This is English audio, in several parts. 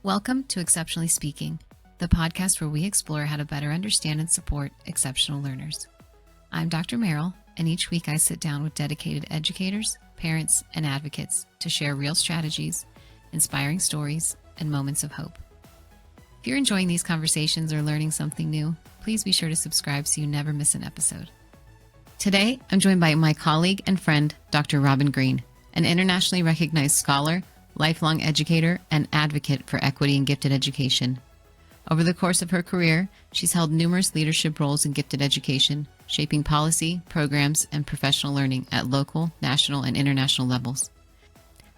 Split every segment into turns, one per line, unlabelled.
Welcome to Exceptionally Speaking, the podcast where we explore how to better understand and support exceptional learners. I'm Dr. Meryl, and each week I sit down with dedicated educators, parents, and advocates to share real strategies, inspiring stories, and moments of hope. If you're enjoying these conversations or learning something new, please be sure to subscribe so you never miss an episode. Today, I'm joined by my colleague and friend, Dr. Robin Greene, an internationally recognized scholar, lifelong educator, and advocate for equity in gifted education. Over the course of her career, she's held numerous leadership roles in gifted education, shaping policy, programs, and professional learning at local, national, and international levels.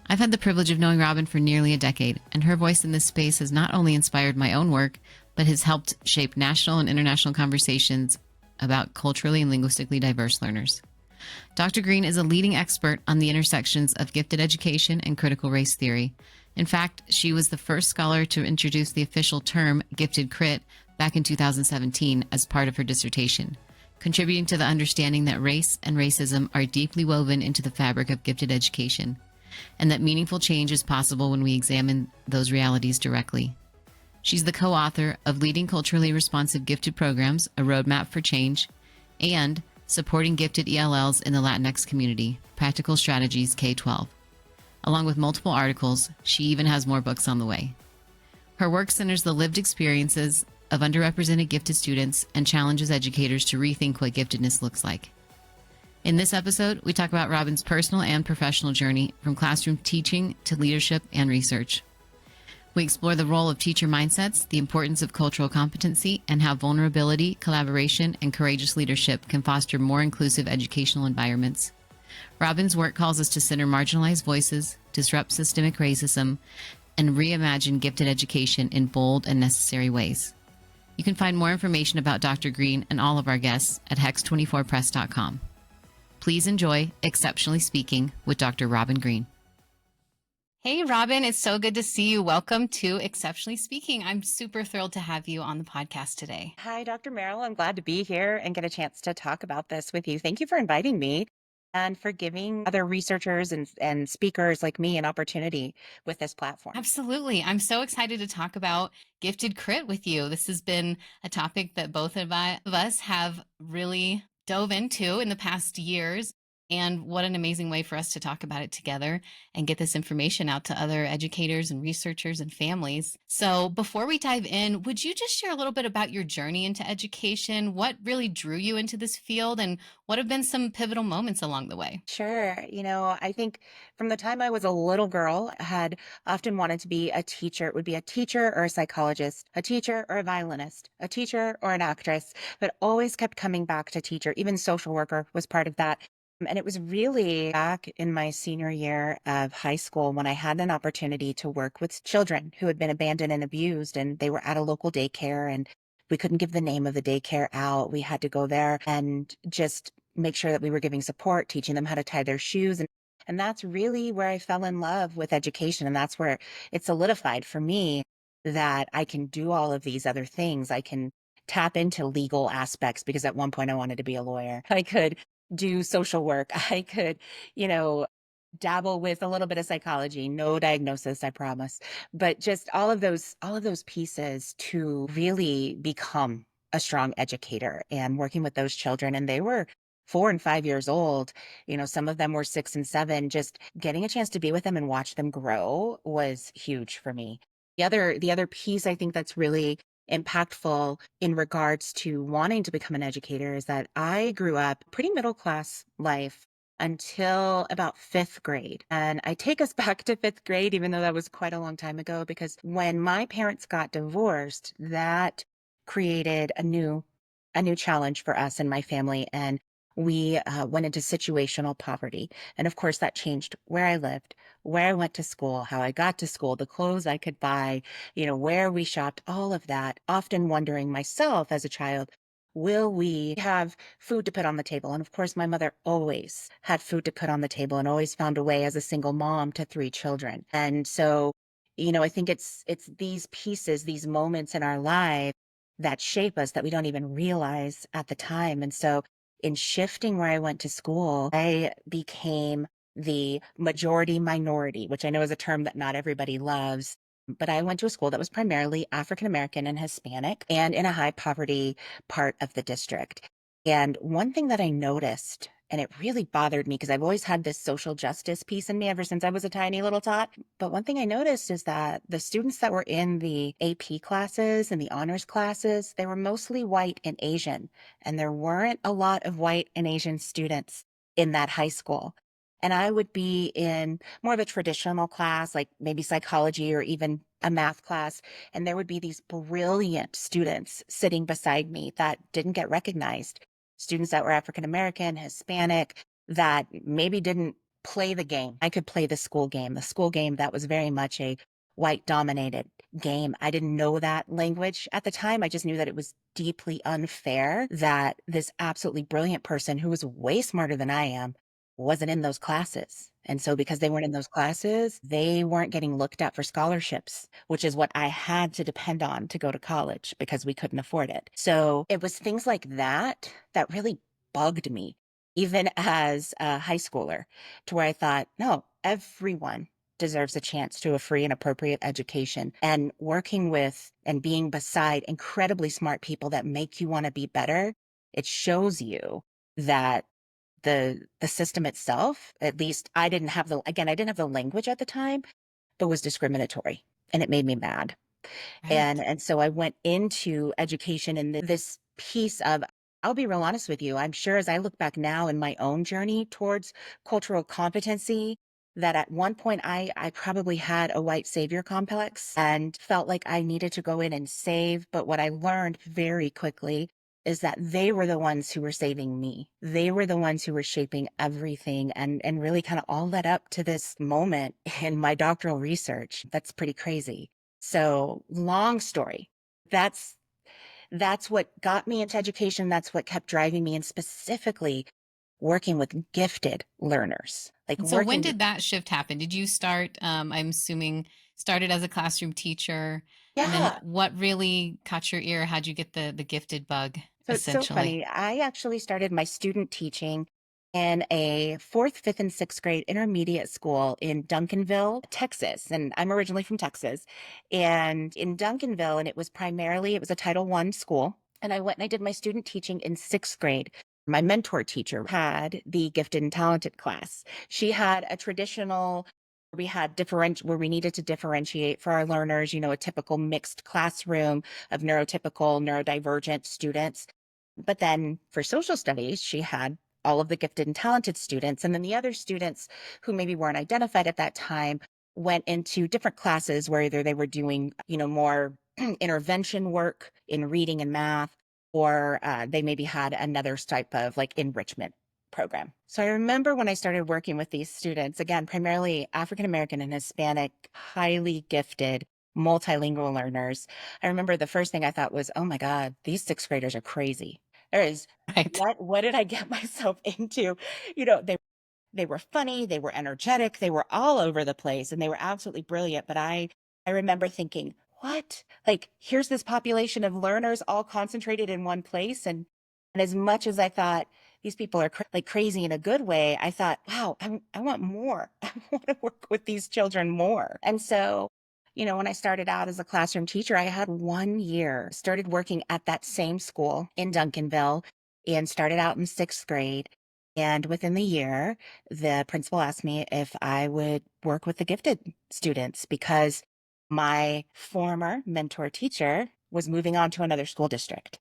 I've had the privilege of knowing Robin for nearly a decade, and her voice in this space has not only inspired my own work, but has helped shape national and international conversations about culturally and linguistically diverse learners. Dr. Greene is a leading expert on the intersections of gifted education and critical race theory. In fact, she was the first scholar to introduce the official term GiftedCrit back in 2017 as part of her dissertation, contributing to the understanding that race and racism are deeply woven into the fabric of gifted education, and that meaningful change is possible when we examine those realities directly. She's the co-author of Leading Culturally Responsive Gifted Programs, A Roadmap for Change, and Supporting Gifted ELLs in the Latinx Community, Practical Strategies K-12. Along with multiple articles, she even has more books on the way. Her work centers the lived experiences of underrepresented gifted students and challenges educators to rethink what giftedness looks like. In this episode, we talk about Robin's personal and professional journey from classroom teaching to leadership and research. We explore the role of teacher mindsets, the importance of cultural competency, and how vulnerability, collaboration, and courageous leadership can foster more inclusive educational environments. Robin's work calls us to center marginalized voices, disrupt systemic racism, and reimagine gifted education in bold and necessary ways. You can find more information about Dr. Greene and all of our guests at hex24press.com. Please enjoy Exceptionally Speaking with Dr. Robin Greene. Hey, Robin, it's so good to see you. Welcome to Exceptionally Speaking. I'm super thrilled to have you on the podcast today.
Hi, Dr. Meryl. I'm glad to be here and get a chance to talk about this with you. Thank you for inviting me and for giving other researchers and speakers like me an opportunity with this platform.
Absolutely. I'm so excited to talk about GiftedCrit with you. This has been a topic that both of us have really dove into in the past years. And what an amazing way for us to talk about it together and get this information out to other educators and researchers and families. So before we dive in, would you just share a little bit about your journey into education? What really drew you into this field and what have been some pivotal moments along the way?
Sure. I think from the time I was a little girl, I had often wanted to be a teacher. It would be a teacher or a psychologist, a teacher or a violinist, a teacher or an actress, but always kept coming back to teacher. Even social worker was part of that. And it was really back in my senior year of high school when I had an opportunity to work with children who had been abandoned and abused, and they were at a local daycare, and we couldn't give the name of the daycare out. We had to go there and just make sure that we were giving support, teaching them how to tie their shoes. And that's really where I fell in love with education. And that's where it solidified for me that I can do all of these other things. I can tap into legal aspects because at one point I wanted to be a lawyer. I could do social work. I could, dabble with a little bit of psychology, no diagnosis, I promise, but just all of those pieces to really become a strong educator and working with those children. And they were 4 and 5 years old. Some of them were 6 and 7. Just getting a chance to be with them and watch them grow was huge for me. The other piece I think that's really impactful in regards to wanting to become an educator is that I grew up pretty middle class life until about 5th grade. And I take us back to 5th grade, even though that was quite a long time ago, because when my parents got divorced, that created a new challenge for us and my family. And we went into situational poverty. And of course, that changed where I lived, where I went to school, how I got to school, the clothes I could buy, where we shopped, all of that. Often wondering myself as a child, will we have food to put on the table? And of course, my mother always had food to put on the table and always found a way as a single mom to 3 children. And so, I think it's these pieces, these moments in our life that shape us that we don't even realize at the time. And so in shifting where I went to school, I became the majority minority, which I know is a term that not everybody loves, but I went to a school that was primarily African American and Hispanic and in a high poverty part of the district. And one thing that I noticed, and it really bothered me because I've always had this social justice piece in me ever since I was a tiny little tot. But one thing I noticed is that the students that were in the AP classes and the honors classes, they were mostly white and Asian. And there weren't a lot of white and Asian students in that high school. And I would be in more of a traditional class, like maybe psychology or even a math class. And there would be these brilliant students sitting beside me that didn't get recognized. Students that were African American, Hispanic, that maybe didn't play the game. I could play the school game that was very much a white dominated game. I didn't know that language at the time. I just knew that it was deeply unfair that this absolutely brilliant person who was way smarter than I am wasn't in those classes. And so because they weren't in those classes, they weren't getting looked at for scholarships, which is what I had to depend on to go to college because we couldn't afford it. So it was things like that that really bugged me, even as a high schooler, to where I thought, no, everyone deserves a chance to a free and appropriate education. And working with and being beside incredibly smart people that make you want to be better, it shows you that the system itself, at least I didn't have I didn't have the language at the time, but was discriminatory, and it made me mad.
Right.
And so I went into education and this piece of, I'll be real honest with you, I'm sure as I look back now in my own journey towards cultural competency, that at one point I probably had a white savior complex and felt like I needed to go in and save. But what I learned very quickly is that they were the ones who were saving me. They were the ones who were shaping everything and really kind of all led up to this moment in my doctoral research. That's pretty crazy. So long story. That's that's what got me into education. That's what kept driving me, and specifically working with gifted learners, like
And so when
working with,
did that shift happen? Did you start, I'm assuming, started as a classroom teacher? And then
yeah.
what really caught your ear? How'd you get the gifted bug,
So it's so
essentially?
funny. I actually started my student teaching in a fourth, fifth, and sixth grade intermediate school in Duncanville, Texas. And I'm originally from Texas. And in Duncanville, and it was a Title I school. And I went and I did my student teaching in sixth grade. My mentor teacher had the gifted and talented class. She had a traditional, we had where we needed to differentiate for our learners, a typical mixed classroom of neurotypical, neurodivergent students. But then for social studies, she had all of the gifted and talented students. And then the other students who maybe weren't identified at that time went into different classes where either they were doing, more intervention work in reading and math, or they maybe had another type of like enrichment program. So I remember when I started working with these students, again, primarily African American and Hispanic, highly gifted, multilingual learners. I remember the first thing I thought was, oh my God, these sixth graders are crazy. There is
Right.
what did I get myself into? They were funny, they were energetic, they were all over the place, and they were absolutely brilliant. But I remember thinking, what? Like, here's this population of learners all concentrated in one place. And as much as I thought these people are like crazy in a good way, I thought, wow, I want more. I want to work with these children more. And so, when I started out as a classroom teacher, I had 1 year, started working at that same school in Duncanville and started out in sixth grade. And within the year, the principal asked me if I would work with the gifted students because my former mentor teacher was moving on to another school district.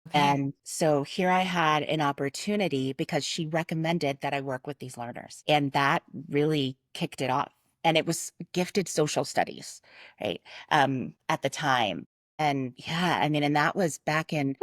Okay.
And so here I had an opportunity because she recommended that I work with these learners. And that really kicked it off. And it was gifted social studies, right? At the time. And yeah, I mean, and that was back in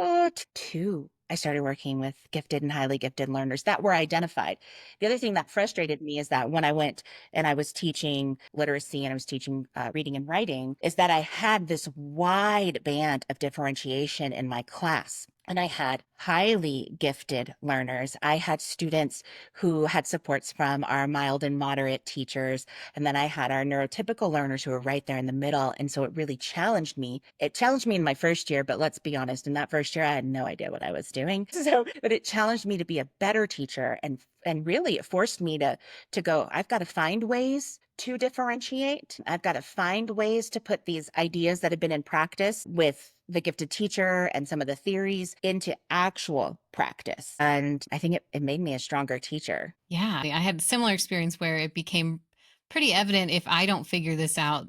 two. I started working with gifted and highly gifted learners that were identified. The other thing that frustrated me is that when I went and I was teaching literacy and I was teaching reading and writing, is that I had this wide band of differentiation in my class. And I had highly gifted learners. I had students who had supports from our mild and moderate teachers. And then I had our neurotypical learners who were right there in the middle. And so it really challenged me. It challenged me in my first year, but let's be honest, in that first year, I had no idea what I was doing. So, but it challenged me to be a better teacher and really it forced me to go, I've got to find ways to differentiate. I've got to find ways to put these ideas that have been in practice with the gifted teacher and some of the theories into actual practice. And I think it made me a stronger teacher.
Yeah, I had a similar experience where it became pretty evident if I don't figure this out,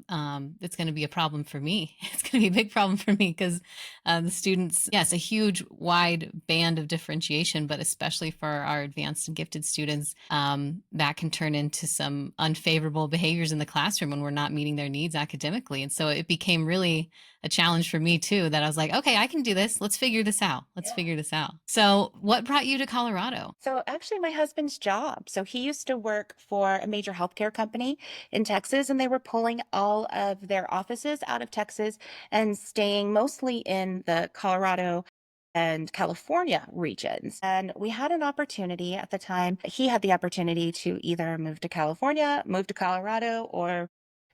it's going to be a problem for me. It's going to be a big problem for me because the students, yes, a huge wide band of differentiation, but especially for our advanced and gifted students, that can turn into some unfavorable behaviors in the classroom when we're not meeting their needs academically. And so it became really a challenge for me too, that I was like, okay, I can do this. Let's figure this out. Let's figure this out. So what brought you to Colorado?
So actually my husband's job. So he used to work for a major healthcare company in Texas, and they were pulling all of their offices out of Texas and staying mostly in the Colorado and California regions. And we had an opportunity at the time. He had the opportunity to either move to California, move to Colorado, or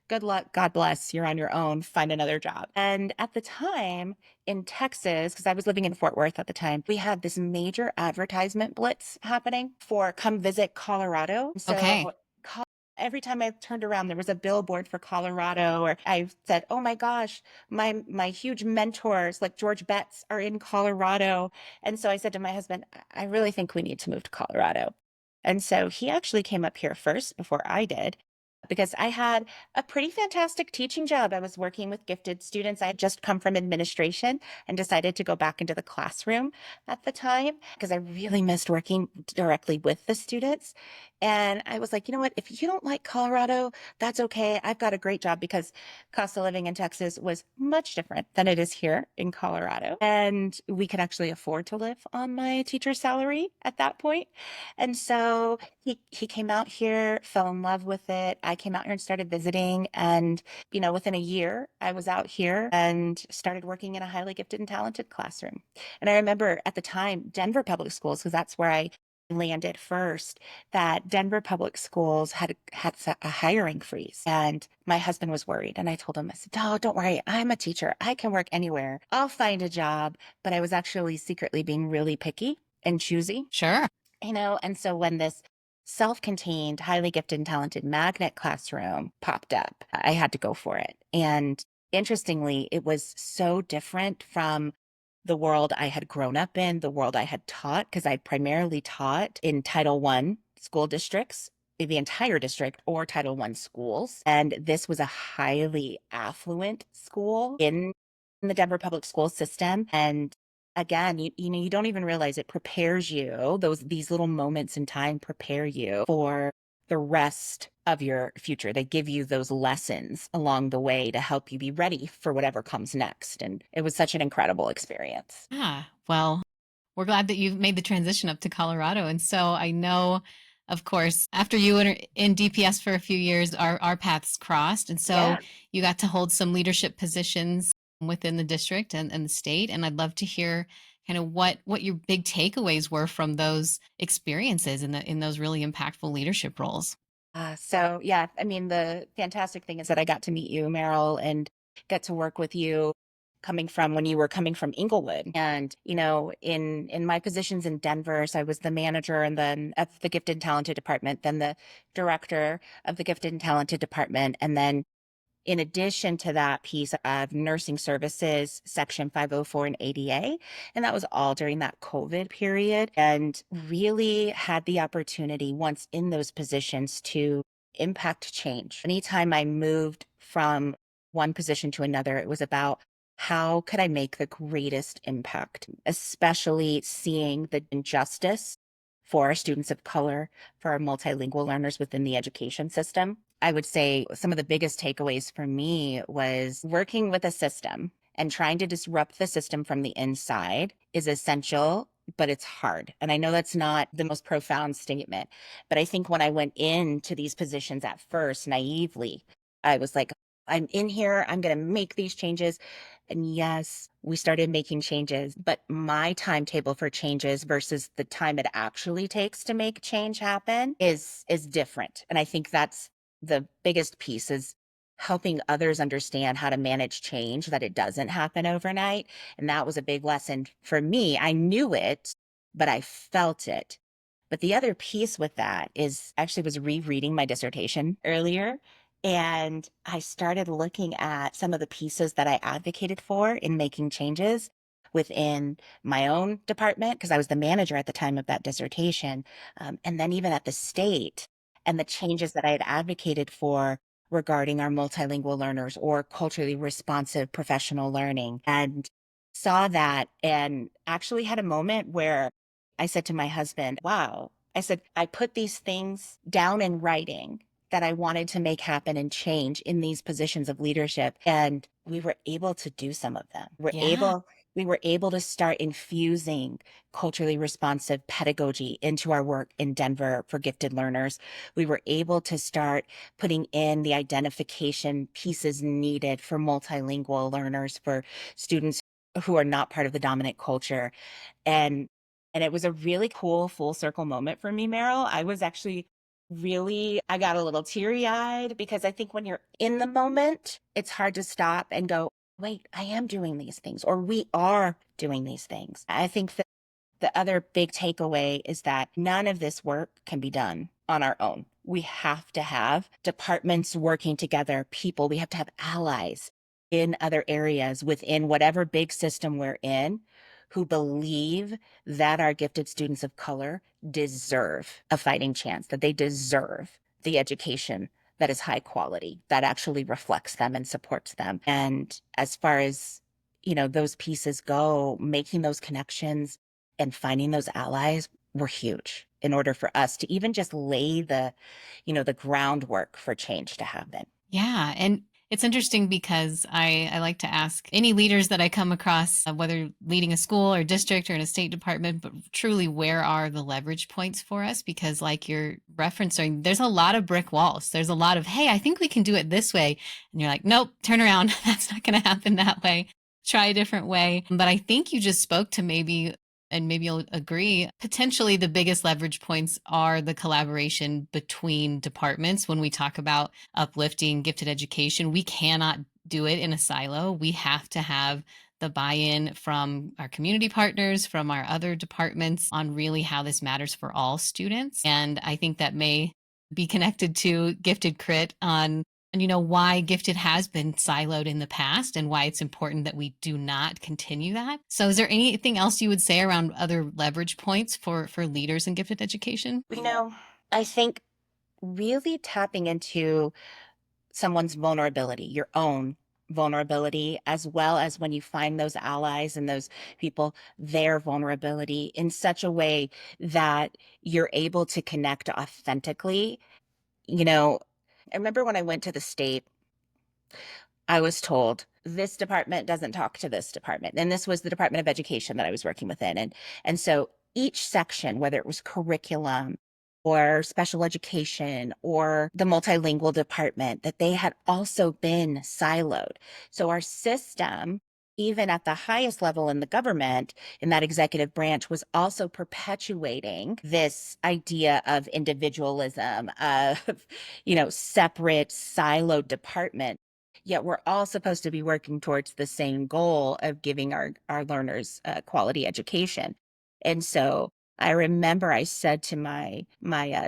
good luck, God bless, you're on your own, find another job. And at the time in Texas, because I was living in Fort Worth at the time, we had this major advertisement blitz happening for come visit Colorado.
Okay.
So every time I turned around, there was a billboard for Colorado, or I said, oh my gosh, my huge mentors like George Betts are in Colorado. And so I said to my husband, I really think we need to move to Colorado. And so he actually came up here first before I did, because I had a pretty fantastic teaching job. I was working with gifted students. I had just come from administration and decided to go back into the classroom at the time because I really missed working directly with the students. And I was like, you know what? If you don't like Colorado, that's okay. I've got a great job, because cost of living in Texas was much different than it is here in Colorado. And we could actually afford to live on my teacher's salary at that point. And so he came out here, fell in love with it. I came out here and started visiting. And, within a year, I was out here and started working in a highly gifted and talented classroom. And I remember at the time, Denver Public Schools, because that's where I landed first, that Denver Public Schools had a hiring freeze. And my husband was worried. And I told him, I said, oh, don't worry. I'm a teacher. I can work anywhere. I'll find a job. But I was actually secretly being really picky and choosy.
Sure.
And so when this self-contained, highly gifted and talented magnet classroom popped up, I had to go for it. And interestingly, it was so different from the world I had grown up in, the world I had taught, because I primarily taught in Title I school districts, the entire district, or Title I schools. And this was a highly affluent school in the Denver public school system. And again, you don't even realize it prepares you. These little moments in time prepare you for the rest of your future. They give you those lessons along the way to help you be ready for whatever comes next. And it was such an incredible experience.
Ah, well, we're glad that you've made the transition up to Colorado. And so I know, of course, after you were in DPS for a few years, our paths crossed. And so
Yeah.
you got to hold some leadership positions within the district and the state. And I'd love to hear kind of what your big takeaways were from those experiences in those really impactful leadership roles.
So yeah, I mean, the fantastic thing is that I got to meet you, Meryl, and get to work with you coming from when you were coming from Inglewood. And, in my positions in Denver, so I was the manager and then of the gifted and talented department, then the director of the gifted and talented department. And then in addition to that piece of nursing services, Section 504 and ADA. And that was all during that COVID period, and really had the opportunity once in those positions to impact change. Anytime I moved from one position to another, it was about how could I make the greatest impact, especially seeing the injustice for our students of color, for our multilingual learners within the education system. I would say some of the biggest takeaways for me was working with a system and trying to disrupt the system from the inside is essential, but it's hard. And I know that's not the most profound statement, but I think when I went into these positions at first naively, I was like, I'm in here, I'm going to make these changes. And yes, we started making changes, but my timetable for changes versus the time it actually takes to make change happen is different. And I think that's the biggest piece, is helping others understand how to manage change, that it doesn't happen overnight. And that was a big lesson for me. I knew it, but I felt it. But the other piece with that is actually was rereading my dissertation earlier. And I started looking at some of the pieces that I advocated for in making changes within my own department, because I was the manager at the time of that dissertation, and then even at the state, and the changes that I had advocated for regarding our multilingual learners or culturally responsive professional learning, and saw that and actually had a moment where I said to my husband, wow, I said, I put these things down in writing that I wanted to make happen and change in these positions of leadership. And we were able to do some of them.
Yeah.
We were able to start infusing culturally responsive pedagogy into our work in Denver for gifted learners. We were able to start putting in the identification pieces needed for multilingual learners, for students who are not part of the dominant culture. And it was a really cool full circle moment for me, Meryl. I was actually really, I got a little teary eyed because I think when you're in the moment, it's hard to stop and go, wait, I am doing these things, or we are doing these things. I think that the other big takeaway is that none of this work can be done on our own. We have to have departments working together, people, we have to have allies in other areas within whatever big system we're in who believe that our gifted students of color deserve a fighting chance, that they deserve the education that is high quality, that actually reflects them and supports them. And as far as, those pieces go, making those connections and finding those allies were huge in order for us to even just lay the groundwork for change to happen.
Yeah. And it's interesting because I like to ask any leaders that I come across, whether leading a school or district or in a state department, but truly where are the leverage points for us? Because, like you're referencing, there's a lot of brick walls. There's a lot of, hey, I think we can do it this way. And you're like, nope, turn around. That's not going to happen that way. Try a different way. But I think you just spoke to maybe, and maybe you'll agree, potentially the biggest leverage points are the collaboration between departments. When we talk about uplifting gifted education, we cannot do it in a silo. We have to have the buy-in from our community partners, from our other departments on really how this matters for all students. And I think that may be connected to GiftedCrit on, and why gifted has been siloed in the past and why it's important that we do not continue that. So is there anything else you would say around other leverage points for leaders in gifted education?
I think really tapping into someone's vulnerability, your own vulnerability, as well as when you find those allies and those people, their vulnerability in such a way that you're able to connect authentically. You know, I remember when I went to the state, I was told this department doesn't talk to this department. And this was the Department of Education that I was working within. And so each section, whether it was curriculum or special education or the multilingual department, that they had also been siloed. So our system, even at the highest level in the government, in that executive branch, was also perpetuating this idea of individualism, of, separate siloed department. Yet we're all supposed to be working towards the same goal of giving our learners quality education. And so I remember I said to my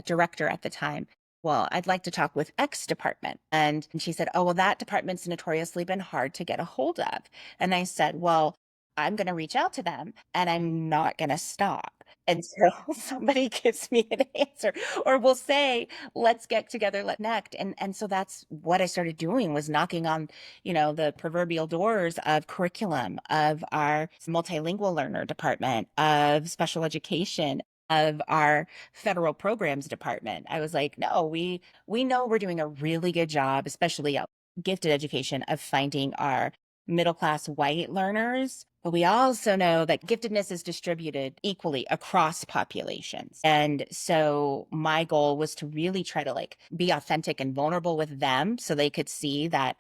director at the time, well, I'd like to talk with X department. And she said, oh, well, that department's notoriously been hard to get a hold of. And I said, well, I'm going to reach out to them and I'm not going to stop until somebody gives me an answer or will say, let's get together, let's connect. And so that's what I started doing, was knocking on, the proverbial doors of curriculum, of our multilingual learner department, of special education, of our federal programs department. I was like, no, we know we're doing a really good job, especially gifted education, of finding our middle class white learners. But we also know that giftedness is distributed equally across populations. And so my goal was to really try to be authentic and vulnerable with them so they could see that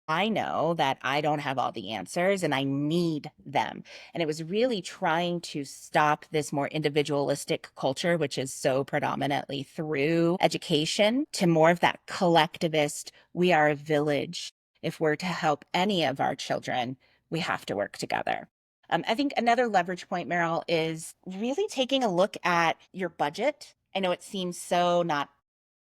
I know that I don't have all the answers and I need them. And it was really trying to stop this more individualistic culture, which is so predominantly through education, to more of that collectivist, we are a village. If we're to help any of our children, we have to work together. I think another leverage point, Meryl, is really taking a look at your budget. I know it seems so not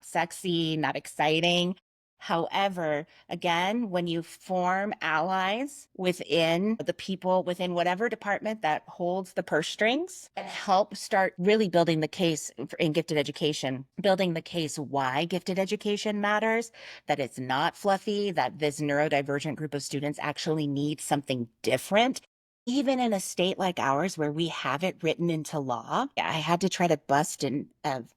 sexy, not exciting. However, again, when you form allies within the people within whatever department that holds the purse strings and help start really building the case in gifted education, building the case why gifted education matters, that it's not fluffy, that this neurodivergent group of students actually need something different. Even in a state like ours where we have it written into law, I had to try to bust in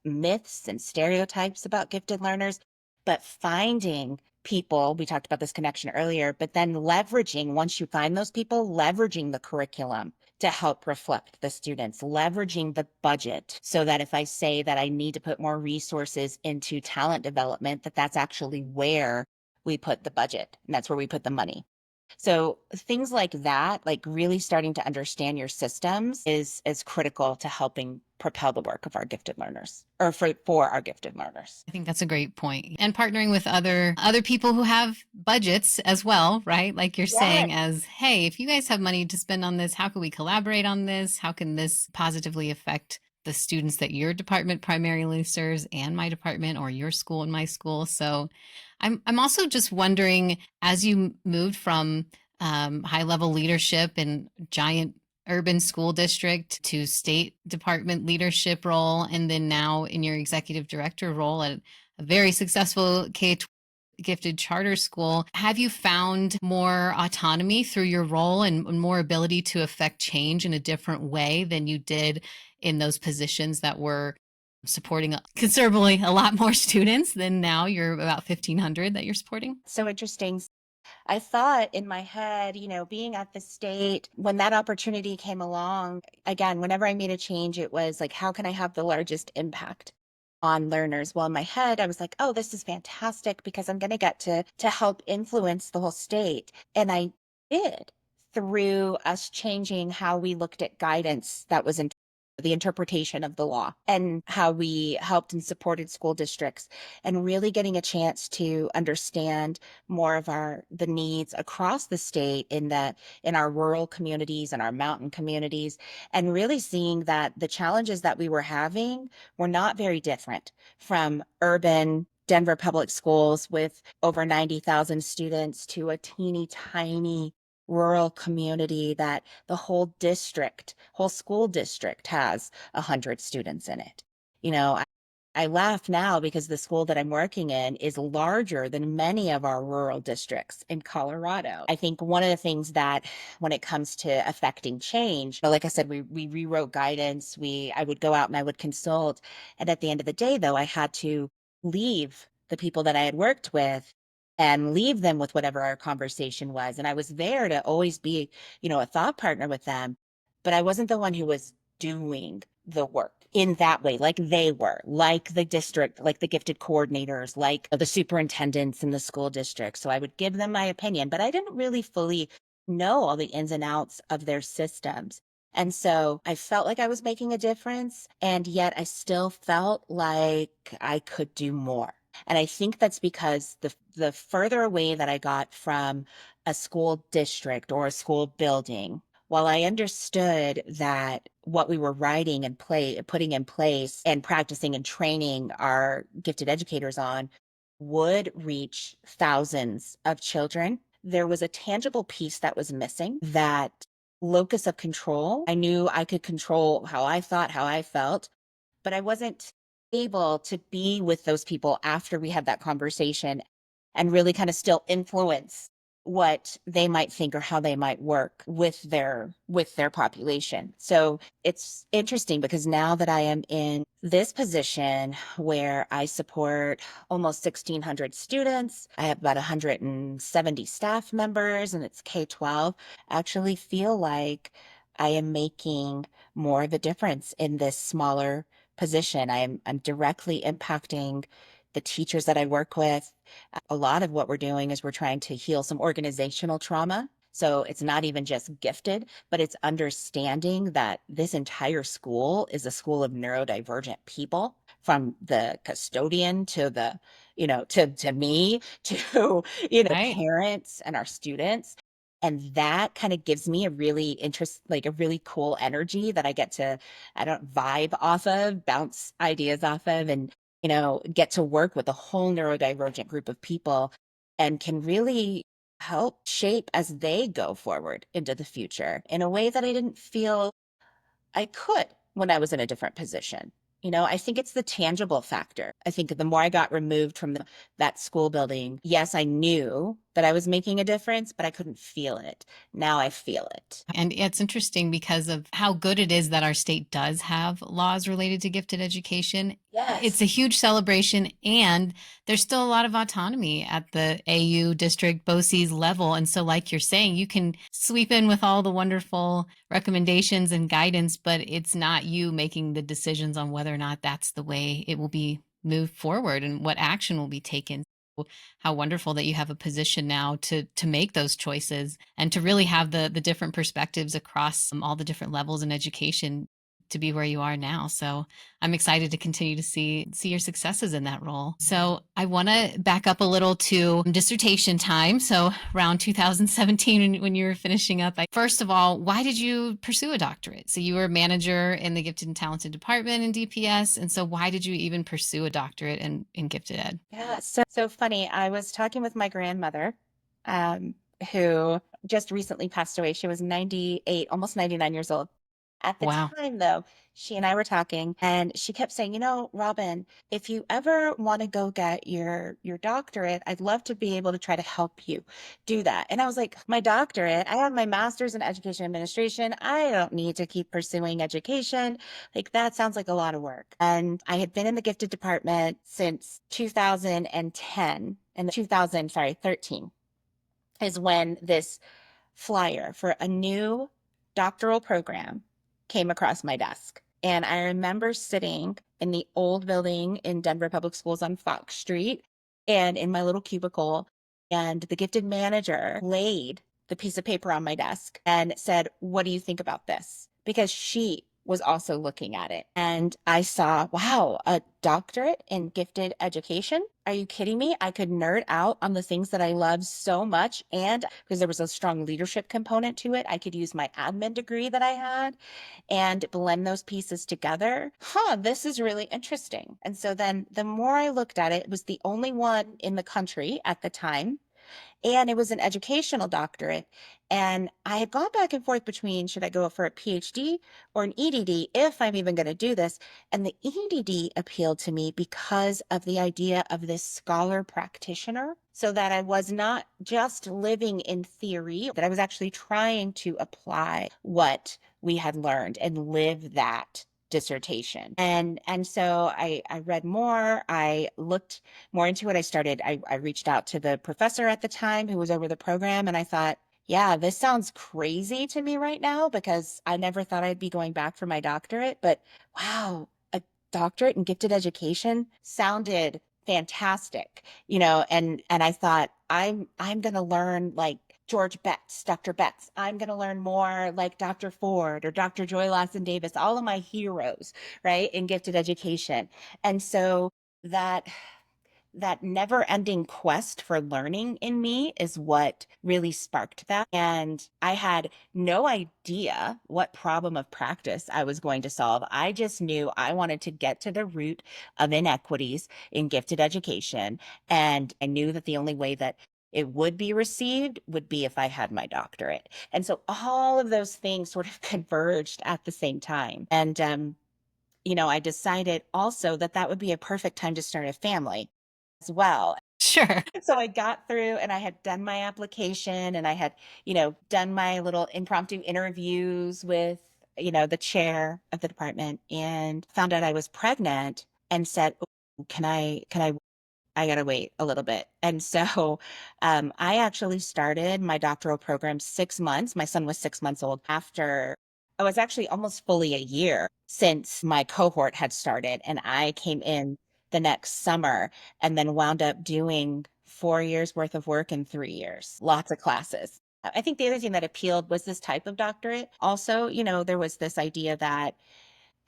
myths and stereotypes about gifted learners. But finding people, we talked about this connection earlier, but then leveraging, once you find those people, leveraging the curriculum to help reflect the students, leveraging the budget so that if I say that I need to put more resources into talent development, that that's actually where we put the budget and that's where we put the money. So things like that, like really starting to understand your systems is critical to helping propel the work of our gifted learners or for our gifted learners.
I think that's a great point. And partnering with other people who have budgets as well, right? Like you're
Yeah.
saying as, hey, if you guys have money to spend on this, how can we collaborate on this? How can this positively affect the students that your department primarily serves and my department or your school and my school? So I'm also just wondering, as you moved from high level leadership in giant urban school district to state department leadership role, and then now in your executive director role at a very successful K gifted charter school, have you found more autonomy through your role and more ability to affect change in a different way than you did in those positions that were supporting considerably a lot more students than now you're about 1,500 that you're supporting?
So interesting. I thought in my head, being at the state, when that opportunity came along, again, whenever I made a change, it was like, how can I have the largest impact on learners? Well, in my head, I was like, oh, this is fantastic because I'm going to get to help influence the whole state. And I did through us changing how we looked at guidance that was in the interpretation of the law and how we helped and supported school districts and really getting a chance to understand more of the needs across the state in our rural communities and our mountain communities, and really seeing that the challenges that we were having were not very different from urban Denver public schools with over 90,000 students to a teeny tiny rural community that the whole school district has 100 students in it. I laugh now because the school that I'm working in is larger than many of our rural districts in Colorado. I think one of the things that when it comes to affecting change, like I said, we rewrote guidance. I would go out and I would consult. And at the end of the day, though, I had to leave the people that I had worked with and leave them with whatever our conversation was. And I was there to always be, a thought partner with them, but I wasn't the one who was doing the work in that way, like they were, like the district, like the gifted coordinators, like the superintendents in the school district. So I would give them my opinion, but I didn't really fully know all the ins and outs of their systems. And so I felt like I was making a difference, and yet I still felt like I could do more. And I think that's because the further away that I got from a school district or a school building, while I understood that what we were writing and putting in place and practicing and training our gifted educators on would reach thousands of children, there was a tangible piece that was missing, that locus of control. I knew I could control how I thought, how I felt, but I wasn't able to be with those people after we had that conversation and really kind of still influence what they might think or how they might work with their population. So it's interesting because now that I am in this position where I support almost 1,600 students, I have about 170 staff members, and it's K-12, I actually feel like I am making more of a difference in this smaller position. I'm directly impacting the teachers that I work with. A lot of what we're doing is we're trying to heal some organizational trauma. So it's not even just gifted, but it's understanding that this entire school is a school of neurodivergent people, from the custodian to to me, to,
Right.
parents and our students. And that kind of gives me like a really cool energy that I get to, I don't vibe off of, bounce ideas off of. And get to work with a whole neurodivergent group of people and can really help shape as they go forward into the future in a way that I didn't feel I could when I was in a different position. I think it's the tangible factor. I think the more I got removed from that school building, yes, I knew that I was making a difference, but I couldn't feel it. Now I feel it.
And it's interesting because of how good it is that our state does have laws related to gifted education. It's
Yes.
a huge celebration, and there's still a lot of autonomy at the AU district BOCES level. And so, like you're saying, you can sweep in with all the wonderful recommendations and guidance, but it's not you making the decisions on whether or not that's the way it will be moved forward and what action will be taken. How wonderful that you have a position now to make those choices and to really have the different perspectives across all the different levels in education to be where you are now. So I'm excited to continue to see your successes in that role. So I want to back up a little to dissertation time. So around 2017, when you were finishing up, first of all, why did you pursue a doctorate? So you were a manager in the gifted and talented department in DPS. And so why did you even pursue a doctorate in gifted ed?
Yeah, so funny. I was talking with my grandmother, um, who just recently passed away. She was 98, almost 99 years old. At the
Wow.
time, though, she and I were talking, and she kept saying, Robin, if you ever want to go get your doctorate, I'd love to be able to try to help you do that. And I was like, my doctorate, I have my master's in education administration. I don't need to keep pursuing education. Like that sounds like a lot of work. And I had been in the gifted department since 2010 and 13 is when this flyer for a new doctoral program came across my desk. And I remember sitting in the old building in Denver Public Schools on Fox Street and in my little cubicle. And the gifted manager laid the piece of paper on my desk and said, "What do you think about this?" Because she was also looking at it. And I saw, wow, a doctorate in gifted education. Are you kidding me? I could nerd out on the things that I love so much. And because there was a strong leadership component to it, I could use my admin degree that I had and blend those pieces together. This is really interesting. And so then the more I looked at it, it was the only one in the country at the time, and it was an educational doctorate. And I had gone back and forth between should I go for a PhD or an EDD if I'm even going to do this. And the EDD appealed to me because of the idea of this scholar practitioner, so that I was not just living in theory, that I was actually trying to apply what we had learned and live that dissertation. And so I read more, I looked more into it. I reached out to the professor at the time who was over the program, and I thought, yeah, this sounds crazy to me right now because I never thought I'd be going back for my doctorate, but wow, a doctorate in gifted education sounded fantastic, and I thought I'm going to learn like George Betts, Dr. Betts. I'm going to learn more like Dr. Ford or Dr. Joy Lawson Davis, all of my heroes, right, in gifted education. And so that that never ending quest for learning in me is what really sparked that. And I had no idea what problem of practice I was going to solve. I just knew I wanted to get to the root of inequities in gifted education. And I knew that the only way that it would be received would be if I had my doctorate. And so all of those things sort of converged at the same time. And, I decided also that that would be a perfect time to start a family as well.
Sure.
So I got through and I had done my application and I had, done my little impromptu interviews with, the chair of the department and found out I was pregnant and said, "Oh, I gotta wait a little bit." And so I actually started my doctoral program 6 months. My son was 6 months old after I was actually almost fully a year since my cohort had started. And I came in the next summer and then wound up doing 4 years worth of work in 3 years, lots of classes. I think the other thing that appealed was this type of doctorate. Also, there was this idea that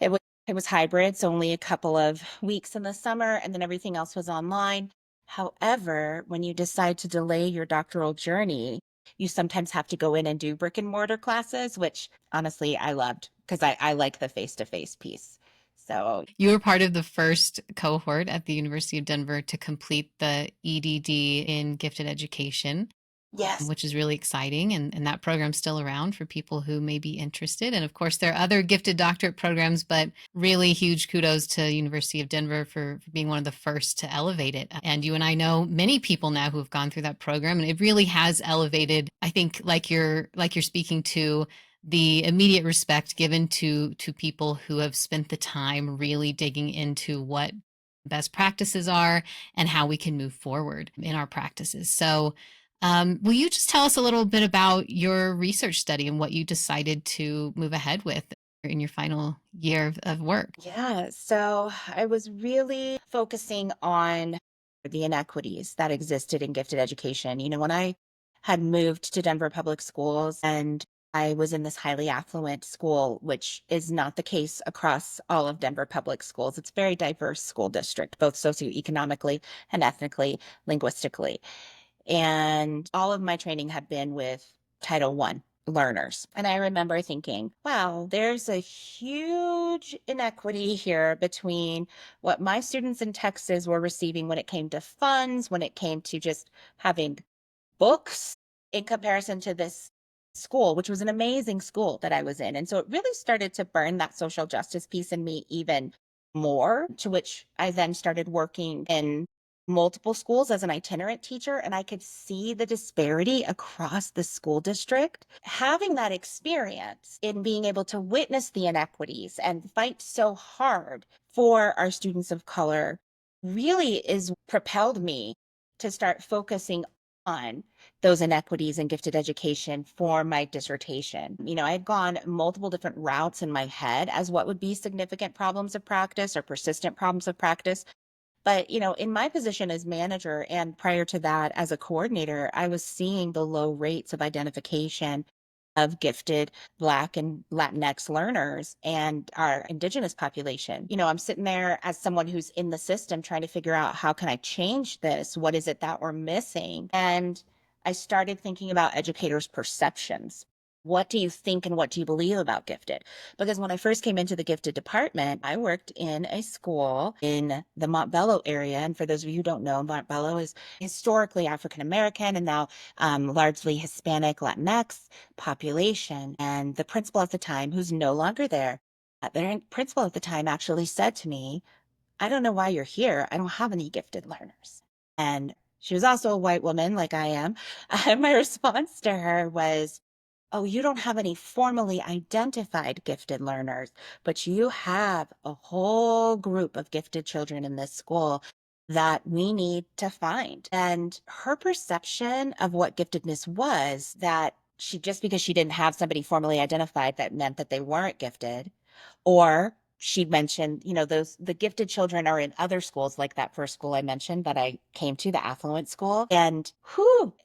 it was it was hybrid, so only a couple of weeks in the summer, and then everything else was online. However, when you decide to delay your doctoral journey, you sometimes have to go in and do brick and mortar classes, which honestly I loved because I like the face-to-face piece. So,
You were part of the first cohort at the University of Denver to complete the EDD in gifted education,
yes.
which is really exciting. And that program's still around for people who may be interested. And of course, there are other gifted doctorate programs, but really huge kudos to University of Denver for being one of the first to elevate it. And you and I know many people now who have gone through that program, and it really has elevated, I think, like you're speaking to, the immediate respect given to people who have spent the time really digging into what best practices are and how we can move forward in our practices. So will you just tell us a little bit about your research study and what you decided to move ahead with in your final year of work?
Yeah. So I was really focusing on the inequities that existed in gifted education. When I had moved to Denver Public Schools and I was in this highly affluent school, which is not the case across all of Denver Public Schools. It's a very diverse school district, both socioeconomically and ethnically, linguistically. And all of my training had been with Title I learners. And I remember thinking, wow, there's a huge inequity here between what my students in Texas were receiving when it came to funds, when it came to just having books in comparison to this school, which was an amazing school that I was in. And so it really started to burn that social justice piece in me even more, to which I then started working in multiple schools as an itinerant teacher, and I could see the disparity across the school district. Having that experience in being able to witness the inequities and fight so hard for our students of color really is propelled me to start focusing on those inequities in gifted education for my dissertation. I had gone multiple different routes in my head as what would be significant problems of practice or persistent problems of practice. But, in my position as manager and prior to that as a coordinator, I was seeing the low rates of identification of gifted Black and Latinx learners and our Indigenous population. I'm sitting there as someone who's in the system trying to figure out, how can I change this? What is it that we're missing? And I started thinking about educators' perceptions. What do you think and what do you believe about gifted? Because when I first came into the gifted department, I worked in a school in the Montbello area. And for those of you who don't know, Montbello is historically African American and now largely Hispanic Latinx population. And the principal at the time, who's no longer there, their principal at the time actually said to me, I don't know why you're here. I don't have any gifted learners. And she was also a white woman like I am. And my response to her was, oh, you don't have any formally identified gifted learners, but you have a whole group of gifted children in this school that we need to find. And her perception of what giftedness was, that just because she didn't have somebody formally identified, that meant that they weren't gifted. Or she mentioned, the gifted children are in other schools, like that first school I mentioned that I came to, the affluent school. And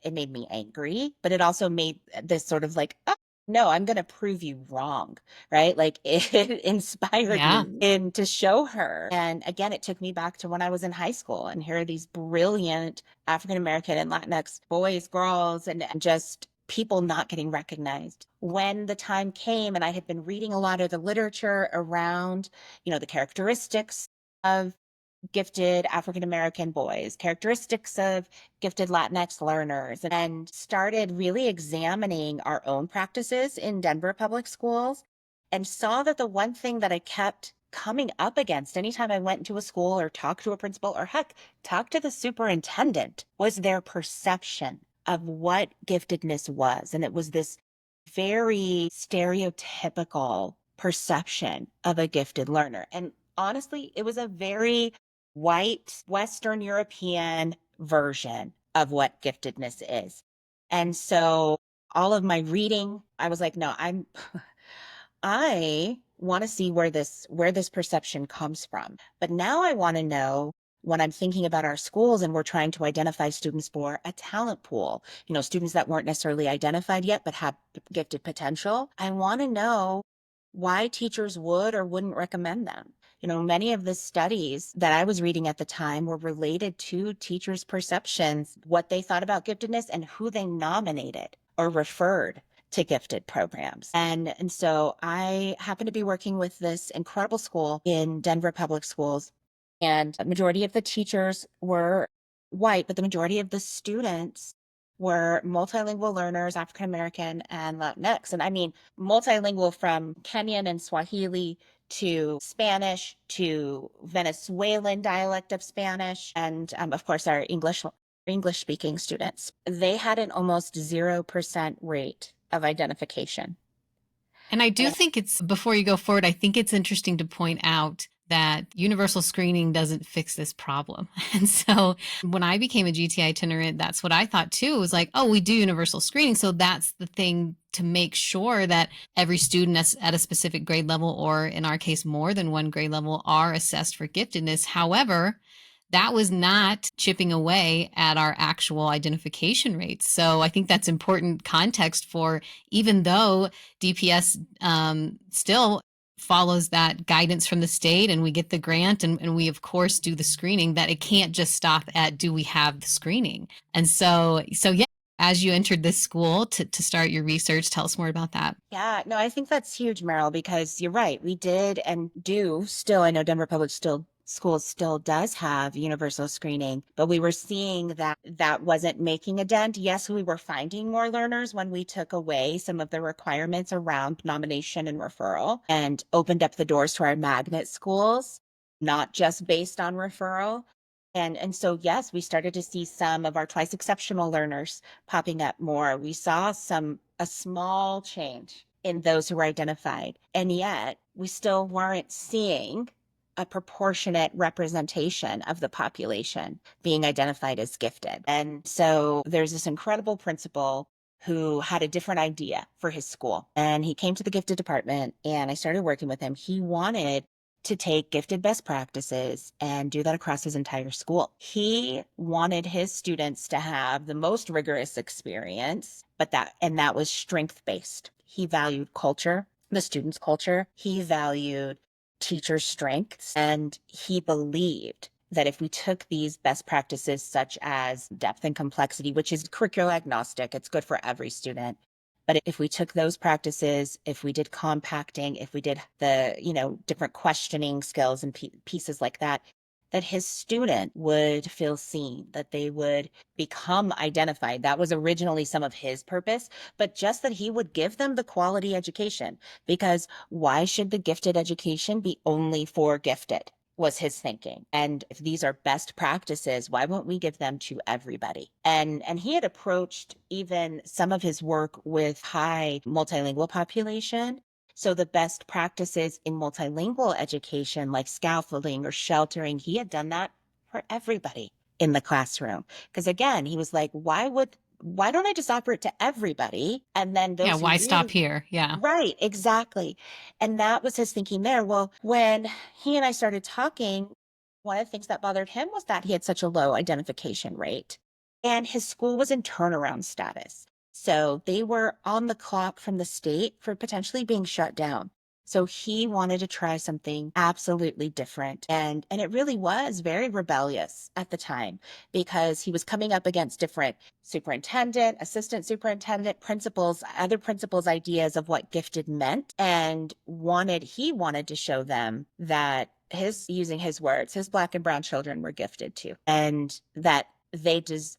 it made me angry, but it also made this sort of like, oh, no, I'm going to prove you wrong, right? Like, it inspired
Yeah.
me in to show her. And again, it took me back to when I was in high school, and here are these brilliant African American and Latinx boys, girls, and just people not getting recognized. When the time came and I had been reading a lot of the literature around, the characteristics of gifted African American boys, characteristics of gifted Latinx learners, and started really examining our own practices in Denver public schools, and saw that the one thing that I kept coming up against anytime I went into a school or talked to a principal, or heck, talked to the superintendent, was their perception of what giftedness was. And it was this very stereotypical perception of a gifted learner. And honestly, it was a very white, Western European version of what giftedness is. And so all of my reading, I was like, no, I want to see where this perception comes from. But now I want to know, when I'm thinking about our schools and we're trying to identify students for a talent pool, students that weren't necessarily identified yet but have gifted potential, I want to know why teachers would or wouldn't recommend them. Many of the studies that I was reading at the time were related to teachers' perceptions, what they thought about giftedness, and who they nominated or referred to gifted programs. And so I happen to be working with this incredible school in Denver Public Schools. And a majority of the teachers were white, but the majority of the students were multilingual learners, African American and Latinx. And I mean, multilingual from Kenyan and Swahili to Spanish to Venezuelan dialect of Spanish, and of course, our English speaking students. They had an almost 0% rate of identification.
And I do think it's, before you go forward, I think it's interesting to point out that universal screening doesn't fix this problem. And so when I became a GTI itinerant, that's what I thought too. It was like, oh, we do universal screening. So that's the thing to make sure that every student at a specific grade level, or in our case, more than one grade level, are assessed for giftedness. However, that was not chipping away at our actual identification rates. So I think that's important context for, even though DPS still follows that guidance from the state and we get the grant and we of course do the screening, that it can't just stop at, do we have the screening? And so yeah, as you entered this school to start your research, tell us more about that.
Yeah, no, I think that's huge, Meryl, because you're right. We did and do still, I know Denver Public Schools still does have universal screening, but we were seeing that that wasn't making a dent. Yes, we were finding more learners when we took away some of the requirements around nomination and referral and opened up the doors to our magnet schools, not just based on referral. And so, yes, we started to see some of our twice exceptional learners popping up more. We saw a small change in those who were identified. And yet we still weren't seeing a proportionate representation of the population being identified as gifted. And so there's this incredible principal who had a different idea for his school. And he came to the gifted department and I started working with him. He wanted to take gifted best practices and do that across his entire school. He wanted his students to have the most rigorous experience, that was strength-based. He valued culture, the students' culture. He valued teachers' strengths, and he believed that if we took these best practices such as depth and complexity, which is curricular agnostic, it's good for every student, but if we took those practices, if we did compacting, if we did the, different questioning skills and pieces like that, that his student would feel seen, that they would become identified. That was originally some of his purpose, but just that he would give them the quality education, because why should the gifted education be only for gifted? Was his thinking. And if these are best practices, why won't we give them to everybody? And he had approached even some of his work with high multilingual population. So the best practices in multilingual education, like scaffolding or sheltering, he had done that for everybody in the classroom. Because again, he was like, why don't I just offer it to everybody? And then
Yeah,
those who
why stop
really
here? Yeah.
Right, exactly. And that was his thinking there. Well, when he and I started talking, one of the things that bothered him was that he had such a low identification rate. And his school was in turnaround status. So they were on the clock from the state for potentially being shut down. So he wanted to try something absolutely different. And it really was very rebellious at the time, because he was coming up against different superintendent, assistant superintendent, principals, other principals' ideas of what gifted meant, and he wanted to show them that using his words, his Black and brown children were gifted too. And that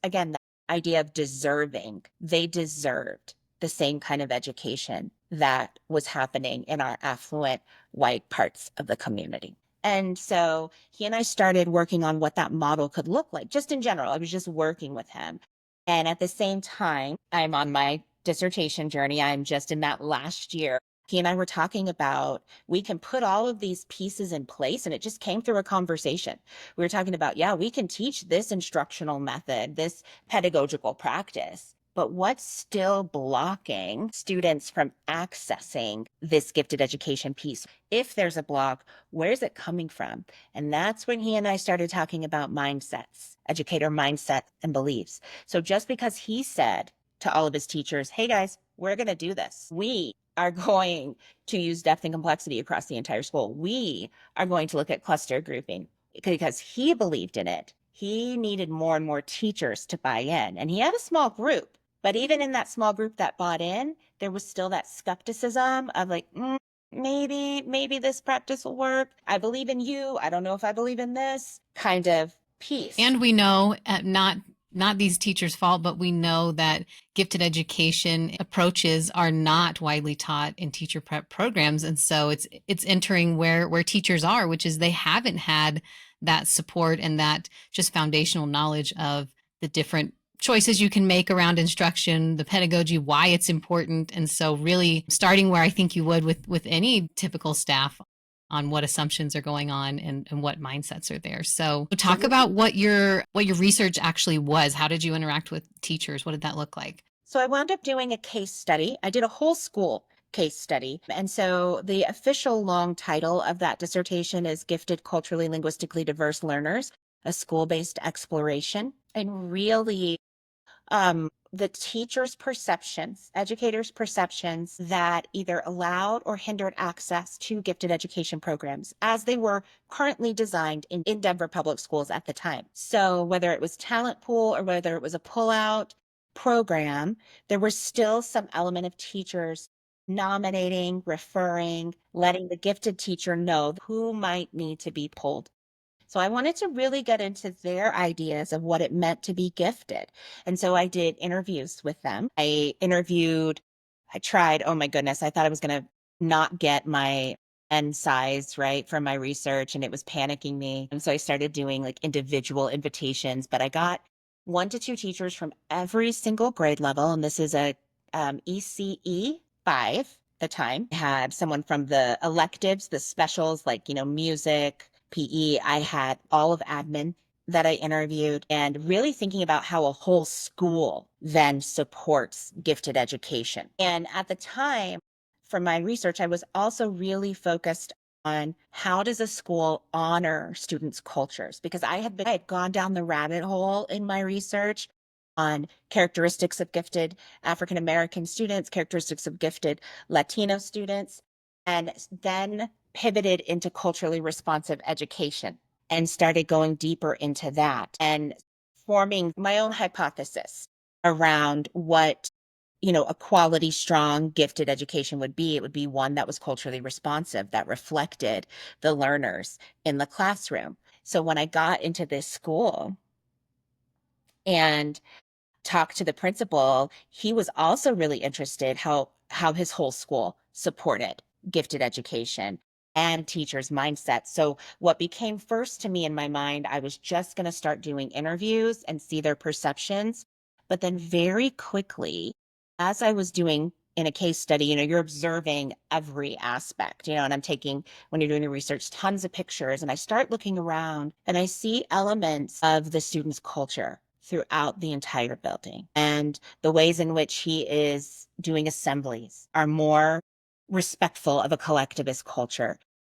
again, the idea of deserving, they deserved the same kind of education that was happening in our affluent white parts of the community. And so he and I started working on what that model could look like, just in general. I was just working with him. And at the same time, I'm on my dissertation journey. I'm just in that last year. He and I were talking about, we can put all of these pieces in place, and it just came through a conversation. We were talking about, yeah, we can teach this instructional method, this pedagogical practice, but what's still blocking students from accessing this gifted education piece? If there's a block, where's it coming from? And that's when he and I started talking about mindsets, educator mindset and beliefs. So just because he said to all of his teachers, hey guys, we're going to do this. We are going to use depth and complexity across the entire school. We are going to look at cluster grouping, because he believed in it. He needed more and more teachers to buy in, and he had a small group, But even in that small group that bought in, there was still that skepticism of like, maybe this practice will work. I believe in you. I don't know if I believe in this kind of piece.
And we know, not these teachers' fault, but we know that gifted education approaches are not widely taught in teacher prep programs, and so it's entering where teachers are, which is they haven't had that support and that just foundational knowledge of the different choices you can make around instruction, the pedagogy, why it's important. And so really starting where I think you would with any typical staff on what assumptions are going on and what mindsets are there. So talk about what your research actually was. How did you interact with teachers? What did that look like?
So I wound up doing a case study. I did a whole school case study. And so the official long title of that dissertation is Gifted Culturally Linguistically Diverse Learners, a School-Based Exploration. And really the teachers' perceptions, educators' perceptions that either allowed or hindered access to gifted education programs as they were currently designed in Denver public schools at the time. So whether it was talent pool or whether it was a pullout program, there was still some element of teachers nominating, referring, letting the gifted teacher know who might need to be pulled. So I wanted to really get into their ideas of what it meant to be gifted. And so I did interviews with them. I tried, oh my goodness, I thought I was going to not get my N size right from my research and it was panicking me. And so I started doing like individual invitations, but I got 1 to 2 teachers from every single grade level. And this is a ECE 5 at the time. I had someone from the electives, the specials like, music, PE. I had all of admin that I interviewed and really thinking about how a whole school then supports gifted education. And at the time, for my research, I was also really focused on how does a school honor students' cultures? Because I had gone down the rabbit hole in my research on characteristics of gifted African American students, characteristics of gifted Latino students, and then pivoted into culturally responsive education and started going deeper into that and forming my own hypothesis around what a quality strong gifted education would be. It would be one that was culturally responsive, that reflected the learners in the classroom. So when I got into this school and talked to the principal, he was also really interested how his whole school supported gifted education and teachers' mindset. So what became first to me in my mind, I was just going to start doing interviews and see their perceptions. But then very quickly, as I was doing in a case study, you're observing every aspect, and I'm taking, when you're doing your research, tons of pictures. And I start looking around and I see elements of the student's culture throughout the entire building. And the ways in which he is doing assemblies are more respectful of a collectivist culture.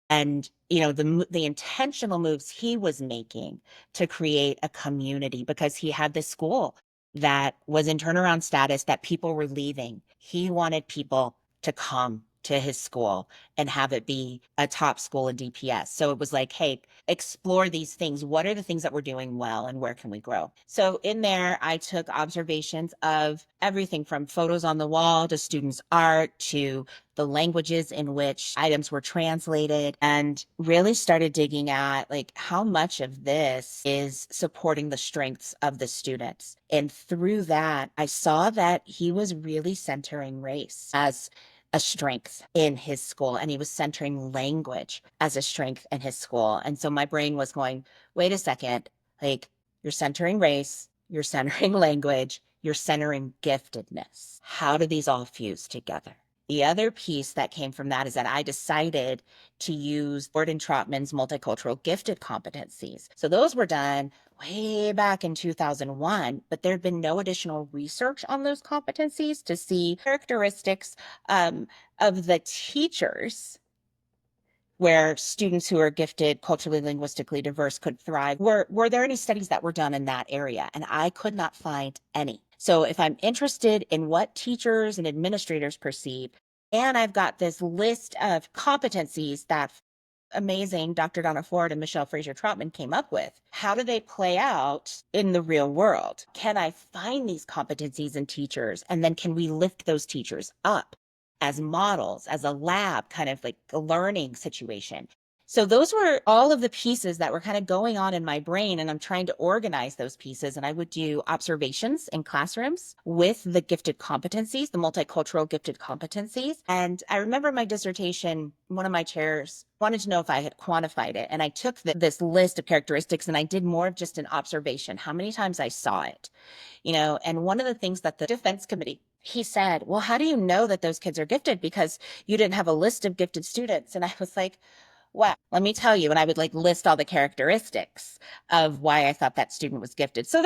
And, the intentional moves he was making to create a community because he had this school that was in turnaround status that people were leaving. He wanted people to come to his school and have it be a top school in DPS. So it was like, hey, explore these things. What are the things that we're doing well and where can we grow? So in there, I took observations of everything from photos on the wall to students' art to the languages in which items were translated and really started digging at like how much of this is supporting the strengths of the students. And through that, I saw that he was really centering race as a strength in his school and he was centering language as a strength in his school. And so my brain was going, wait a second, like you're centering race, you're centering language, you're centering giftedness. How do these all fuse together? The other piece that came from that is that I decided to use Gordon Trotman's multicultural gifted competencies. So those were done way back in 2001, but there had been no additional research on those competencies to see characteristics of the teachers where students who are gifted, culturally, linguistically diverse could thrive. Were there any studies that were done in that area? And I could not find any. So if I'm interested in what teachers and administrators perceive, and I've got this list of competencies that amazing Dr. Donna Ford and Michelle Fraser Trotman came up with. How do they play out in the real world? Can I find these competencies in teachers? And then can we lift those teachers up as models, as a lab, kind of like a learning situation? So those were all of the pieces that were kind of going on in my brain, and I'm trying to organize those pieces. And I would do observations in classrooms with the gifted competencies, the multicultural gifted competencies. And I remember my dissertation, one of my chairs wanted to know if I had quantified it. And I took this list of characteristics and I did more of just an observation, how many times I saw it, and one of the things that the defense committee, he said, well, how do you know that those kids are gifted? Because you didn't have a list of gifted students. And I was like, well, let me tell you. And I would like list all the characteristics of why I thought that student was gifted. So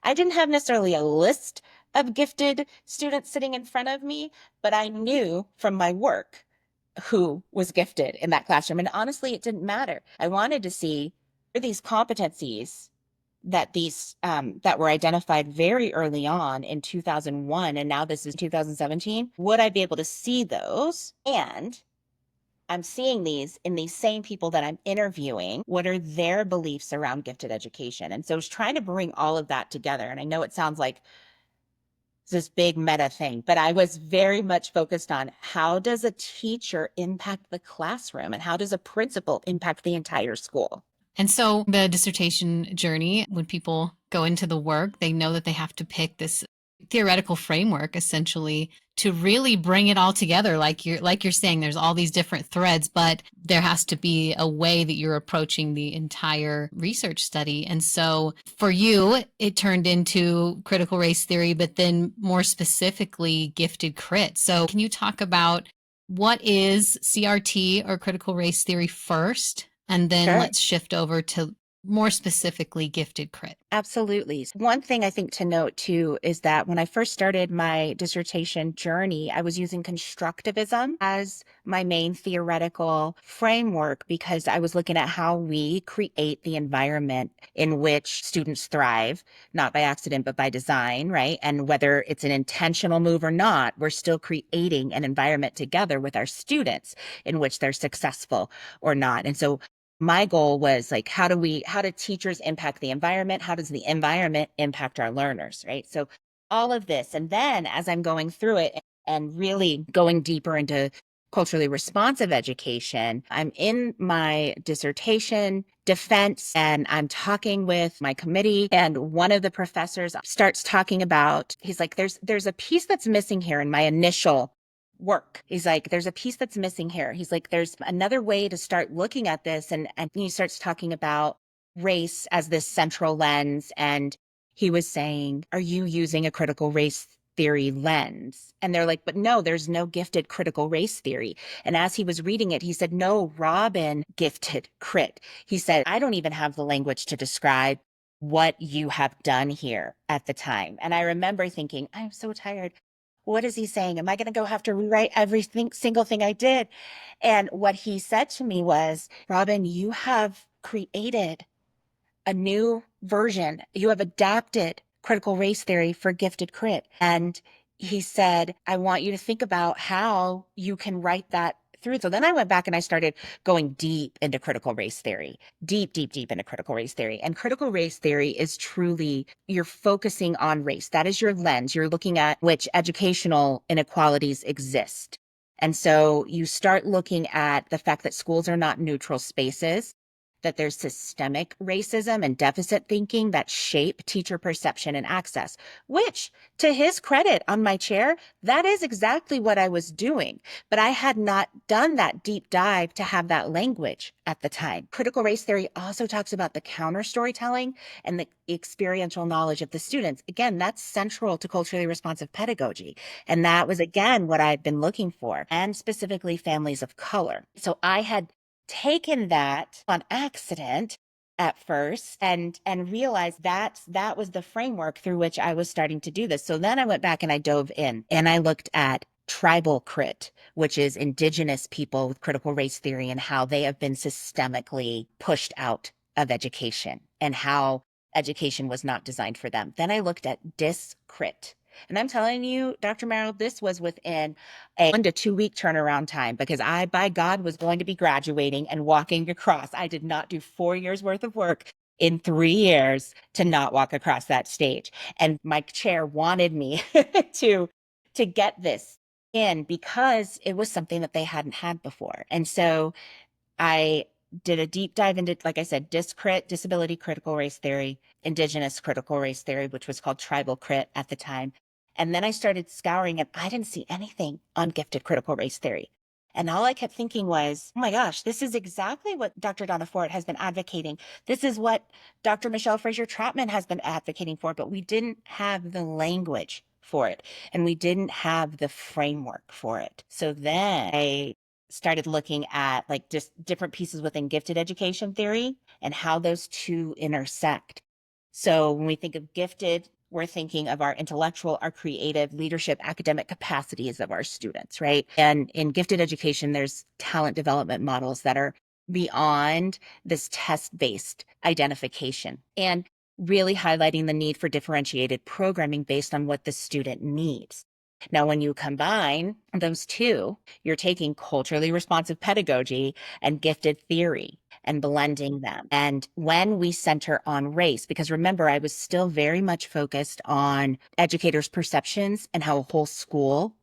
I didn't have necessarily a list of gifted students sitting in front of me, but I knew from my work who was gifted in that classroom. And honestly, it didn't matter. I wanted to see these competencies that were identified very early on in 2001, and now this is 2017. Would I be able to see those? And I'm seeing these in these same people that I'm interviewing. What are their beliefs around gifted education? And so I was trying to bring all of that together. And I know it sounds like this big meta thing, but I was very much focused on how does a teacher impact the classroom and how does a principal impact the entire school?
And so the dissertation journey, when people go into the work, they know that they have to pick this theoretical framework essentially to really bring it all together. Like you're saying, there's all these different threads, but there has to be a way that you're approaching the entire research study. And so for you, it turned into critical race theory, but then more specifically gifted crit. So can you talk about what is CRT or critical race theory first? And then
Sure.
let's shift over to more specifically gifted crit.
Absolutely. One thing I think to note too is that when I first started my dissertation journey, I was using constructivism as my main theoretical framework because I was looking at how we create the environment in which students thrive, not by accident, but by design, right? And whether it's an intentional move or not, we're still creating an environment together with our students in which they're successful or not. And so my goal was like, how do teachers impact the environment? How does the environment impact our learners, right? So all of this. And then as I'm going through it and really going deeper into culturally responsive education, I'm in my dissertation defense and I'm talking with my committee, and one of the professors starts talking about, he's like, there's a piece that's missing here in my initial work. He's like, there's a piece that's missing here. He's like, there's another way to start looking at this. And he starts talking about race as this central lens. And he was saying, are you using a critical race theory lens? And they're like, but no, there's no gifted critical race theory. And as he was reading it, he said, no, Robin gifted crit. He said, I don't even have the language to describe what you have done here at the time. And I remember thinking, I'm so tired. What is he saying? Am I going to go have to rewrite single thing I did? And what he said to me was, Robin, you have created a new version. You have adapted critical race theory for gifted crit. And he said, I want you to think about how you can write that through. So then I went back and I started going deep into critical race theory, deep into critical race theory. And critical race theory is truly, you're focusing on race. That is your lens. You're looking at which educational inequalities exist. And so you start looking at the fact that schools are not neutral spaces, that there's systemic racism and deficit thinking that shape teacher perception and access, which, to his credit on my chair, that is exactly what I was doing. But I had not done that deep dive to have that language at the time. Critical race theory also talks about the counter storytelling and the experiential knowledge of the students. Again, that's central to culturally responsive pedagogy. And that was, again, what I'd been looking for, and specifically families of color. So I had taken that on accident at first and realized that was the framework through which I was starting to do this. So then I went back and I dove in and I looked at tribal crit, which is indigenous people with critical race theory and how they have been systemically pushed out of education and how education was not designed for them. Then I looked at discrit, And I'm telling you, Dr. Meryl, this was within a 1 to 2 week turnaround time because I, by God, was going to be graduating and walking across. I did not do 4 years worth of work in 3 years to not walk across that stage. And my chair wanted me to get this in because it was something that they hadn't had before. And so I did a deep dive into, like I said, DisCrit, disability critical race theory, indigenous critical race theory, which was called tribal crit at the time. And then I started scouring and I didn't see anything on gifted critical race theory. And all I kept thinking was, oh my gosh, this is exactly what Dr. Donna Ford has been advocating. This is what Dr. Michelle Fraser Trapman has been advocating for, but we didn't have the language for it and we didn't have the framework for it. So then I started looking at like just different pieces within gifted education theory and how those two intersect. So when we think of gifted, we're thinking of our intellectual, our creative, leadership, academic capacities of our students, right? And in gifted education, there's talent development models that are beyond this test-based identification and really highlighting the need for differentiated programming based on what the student needs. Now, when you combine those two, you're taking culturally responsive pedagogy and gifted theory and blending them. And when we center on race, because remember, I was still very much focused on educators' perceptions and how a whole school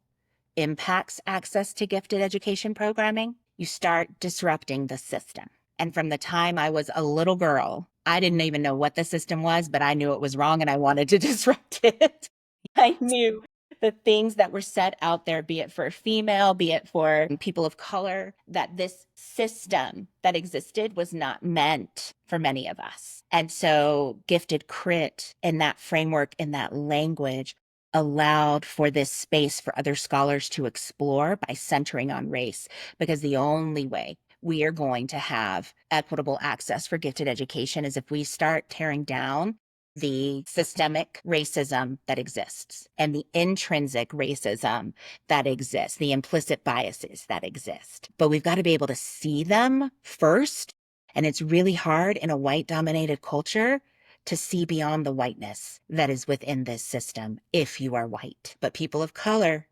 impacts access to gifted education programming, you start disrupting the system. And from the time I was a little girl, I didn't even know what the system was, but I knew it was wrong and I wanted to disrupt it. I knew the things that were set out there, be it for female, be it for people of color, that this system that existed was not meant for many of us. And so GiftedCrit in that framework, in that language, allowed for this space for other scholars to explore by centering on race, because the only way we are going to have equitable access for gifted education is if we start tearing down the systemic racism that exists and the intrinsic racism that exists, the implicit biases that exist. But we've got to be able to see them first. And it's really hard in a white dominated culture to see beyond the whiteness that is within this system if you are white. But people of color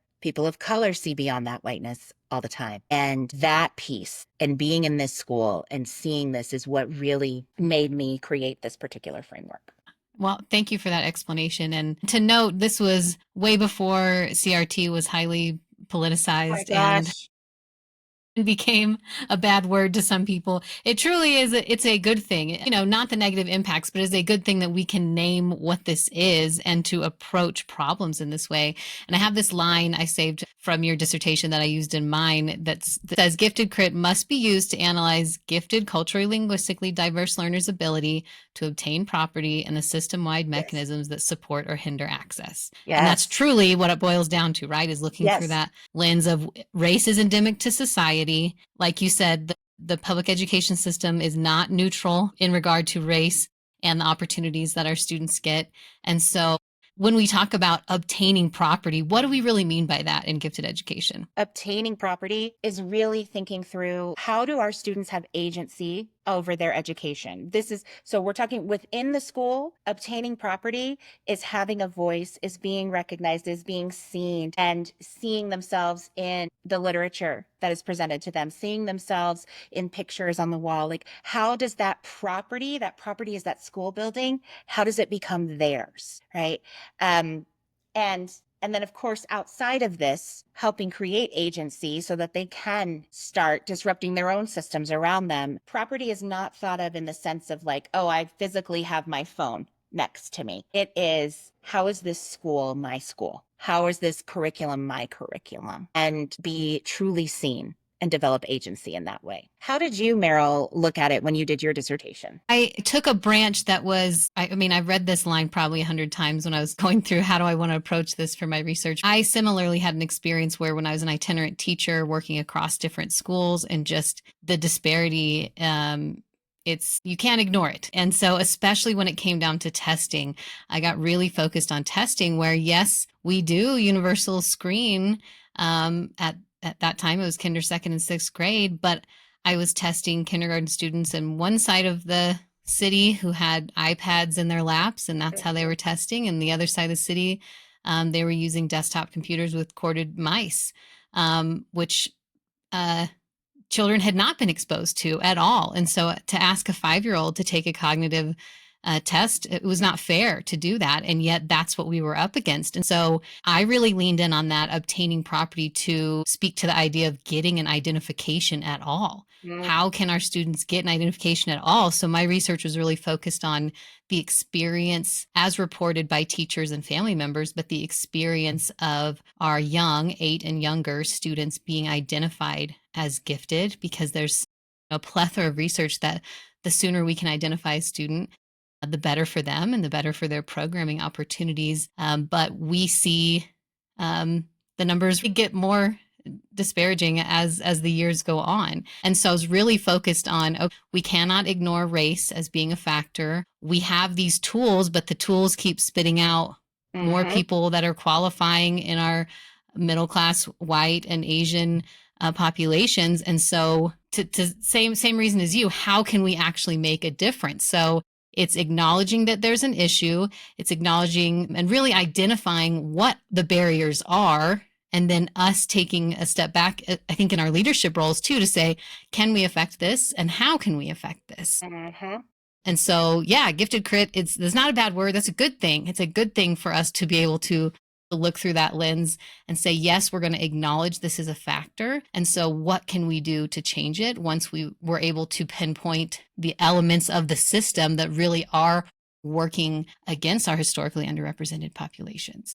see beyond that whiteness all the time. And that piece and being in this school and seeing this is what really made me create this particular framework.
Well, thank you for that explanation. And to note, this was way before CRT was highly politicized and became a bad word to some people. It truly is, it's a good thing, not the negative impacts, but it's a good thing that we can name what this is and to approach problems in this way. And I have this line I saved from your dissertation that I used in mine that says GiftedCrit must be used to analyze gifted, culturally, linguistically diverse learners' ability to obtain property and the system-wide mechanisms that support or hinder access.
Yes.
And that's truly what it boils down to, right? Is looking through that lens of race is endemic to society. Like you said, the public education system is not neutral in regard to race and the opportunities that our students get. And so when we talk about obtaining property, what do we really mean by that in gifted education?
Obtaining property is really thinking through, how do our students have agency over their education? So we're talking within the school. Obtaining property is having a voice, is being recognized, is being seen, and seeing themselves in the literature that is presented to them, seeing themselves in pictures on the wall. Like, how does that property is that school building, how does it become theirs, right? And then, of course, outside of this, helping create agency so that they can start disrupting their own systems around them. Property is not thought of in the sense of like, oh, I physically have my phone next to me. It is, how is this school my school? How is this curriculum my curriculum? And be truly seen and develop agency in that way. How did you, Meryl, look at it when you did your dissertation?
I took a branch that was, I mean, I read this line probably 100 times when I was going through how do I want to approach this for my research. I similarly had an experience where when I was an itinerant teacher working across different schools and just the disparity, you can't ignore it. And so especially when it came down to testing, I got really focused on testing where, yes, we do universal screen at that time. It was kinder, second, and sixth grade, but I was testing kindergarten students in one side of the city who had iPads in their laps, and that's how they were testing. And the other side of the city, They were using desktop computers with corded mice, which children had not been exposed to at all. And so to ask a 5-year-old to take a cognitive test, it was not fair to do that. And yet that's what we were up against. And so I really leaned in on that obtaining property to speak to the idea of getting an identification at all. How can our students get an identification at all? So my research was really focused on the experience as reported by teachers and family members, but the experience of our young 8 and younger students being identified as gifted, because there's a plethora of research that the sooner we can identify a student, the better for them and the better for their programming opportunities. But we see the numbers get more disparaging as the years go on. And so I was really focused on, okay, we cannot ignore race as being a factor. We have these tools, but the tools keep spitting out more people that are qualifying in our middle class, white and Asian populations. And so to same reason as you, how can we actually make a difference? So it's acknowledging that there's an issue. It's acknowledging and really identifying what the barriers are, and then us taking a step back, I think in our leadership roles too, to say, can we affect this and how can we affect this? And so, yeah, GiftedCrit, it's not a bad word. That's a good thing. It's a good thing for us to be able to look through that lens and say, yes, we're going to acknowledge this is a factor. And so what can we do to change it once we were able to pinpoint the elements of the system that really are working against our historically underrepresented populations?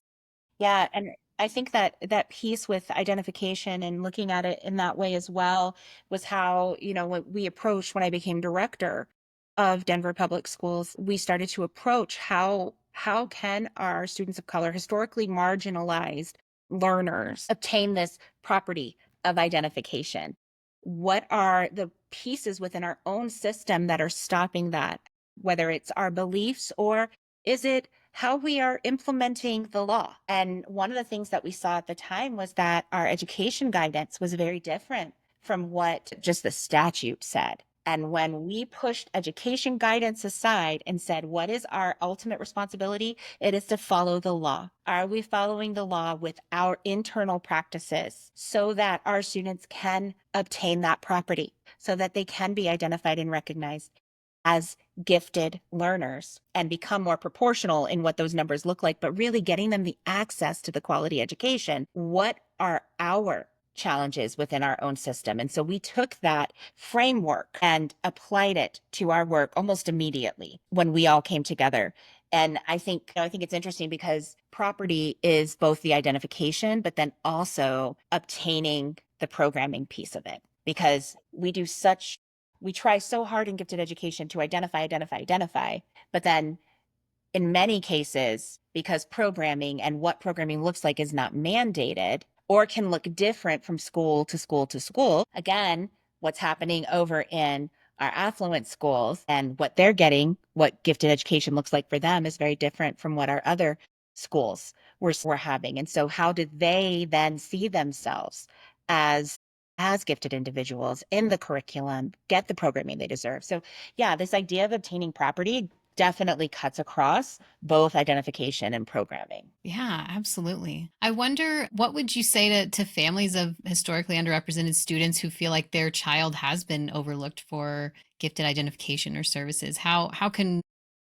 Yeah, and I think that that piece with identification and looking at it in that way as well was how, when we approached, when I became director of Denver Public Schools, we started to approach how can our students of color, historically marginalized learners, obtain this property of identification? What are the pieces within our own system that are stopping that? Whether it's our beliefs, or is it how we are implementing the law? And one of the things that we saw at the time was that our education guidance was very different from what just the statute said. And when we pushed education guidance aside and said, what is our ultimate responsibility? It is to follow the law. Are we following the law with our internal practices so that our students can obtain that property, so that they can be identified and recognized as gifted learners and become more proportional in what those numbers look like, but really getting them the access to the quality education? What are our challenges within our own system? And so we took that framework and applied it to our work almost immediately when we all came together. And I think it's interesting because property is both the identification, but then also obtaining the programming piece of it, because we try so hard in gifted education to identify, but then in many cases, because programming and what programming looks like is not mandated or can look different from school to school to school. Again, what's happening over in our affluent schools and what they're getting, what gifted education looks like for them, is very different from what our other schools were having. And so how did they then see themselves as gifted individuals in the curriculum, get the programming they deserve? So yeah, this idea of obtaining property definitely cuts across both identification and programming.
Yeah, absolutely. I wonder, what would you say to families of historically underrepresented students who feel like their child has been overlooked for gifted identification or services? How can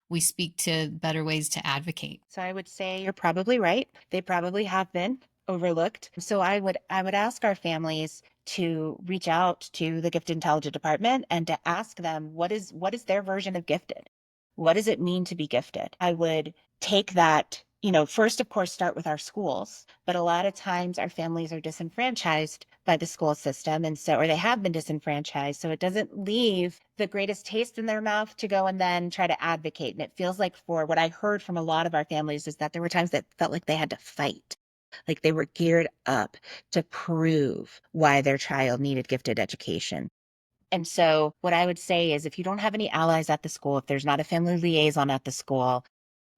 we speak to better ways to advocate?
So I would say you're probably right. They probably have been overlooked. So I would ask our families to reach out to the Gifted Intelligent Department and to ask them what is their version of gifted? What does it mean to be gifted? I would take that, first, of course, start with our schools, but a lot of times our families are disenfranchised by the school system. And so, or they have been disenfranchised. So it doesn't leave the greatest taste in their mouth to go and then try to advocate. And it feels like, for what I heard from a lot of our families, is that there were times that felt like they had to fight, like they were geared up to prove why their child needed gifted education. And so what I would say is, if you don't have any allies at the school, if there's not a family liaison at the school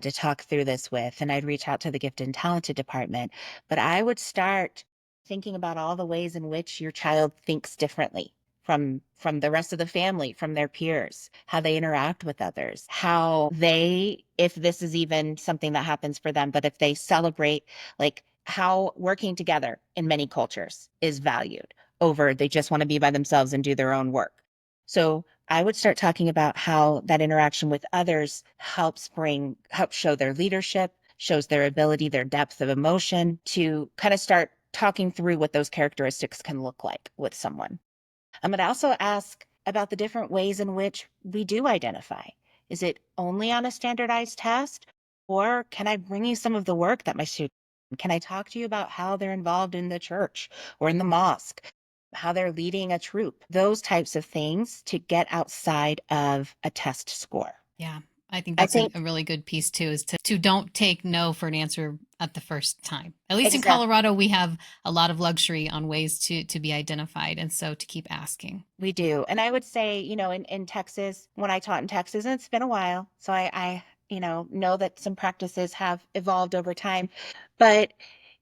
to talk through this with, and I'd reach out to the Gifted and Talented department, but I would start thinking about all the ways in which your child thinks differently from the rest of the family, from their peers, how they interact with others, how they, if this is even something that happens for them, but if they celebrate, like how working together in many cultures is valued over they just want to be by themselves and do their own work. So I would start talking about how that interaction with others helps show their leadership, shows their ability, their depth of emotion, to kind of start talking through what those characteristics can look like with someone. I'm going to also ask about the different ways in which we do identify. Is it only on a standardized test? Or can I bring you some of the work that my students, can I talk to you about how they're involved in the church or in the mosque, how they're leading a troop, those types of things to get outside of a test score.
Yeah. I think
I
that's
think
a really good piece too, is to don't take no for an answer at the first time. At least in
exactly.
Colorado, we have a lot of luxury on ways to be identified. And so to keep asking.
We do. And I would say, in Texas, when I taught in Texas, and it's been a while, so I know that some practices have evolved over time, but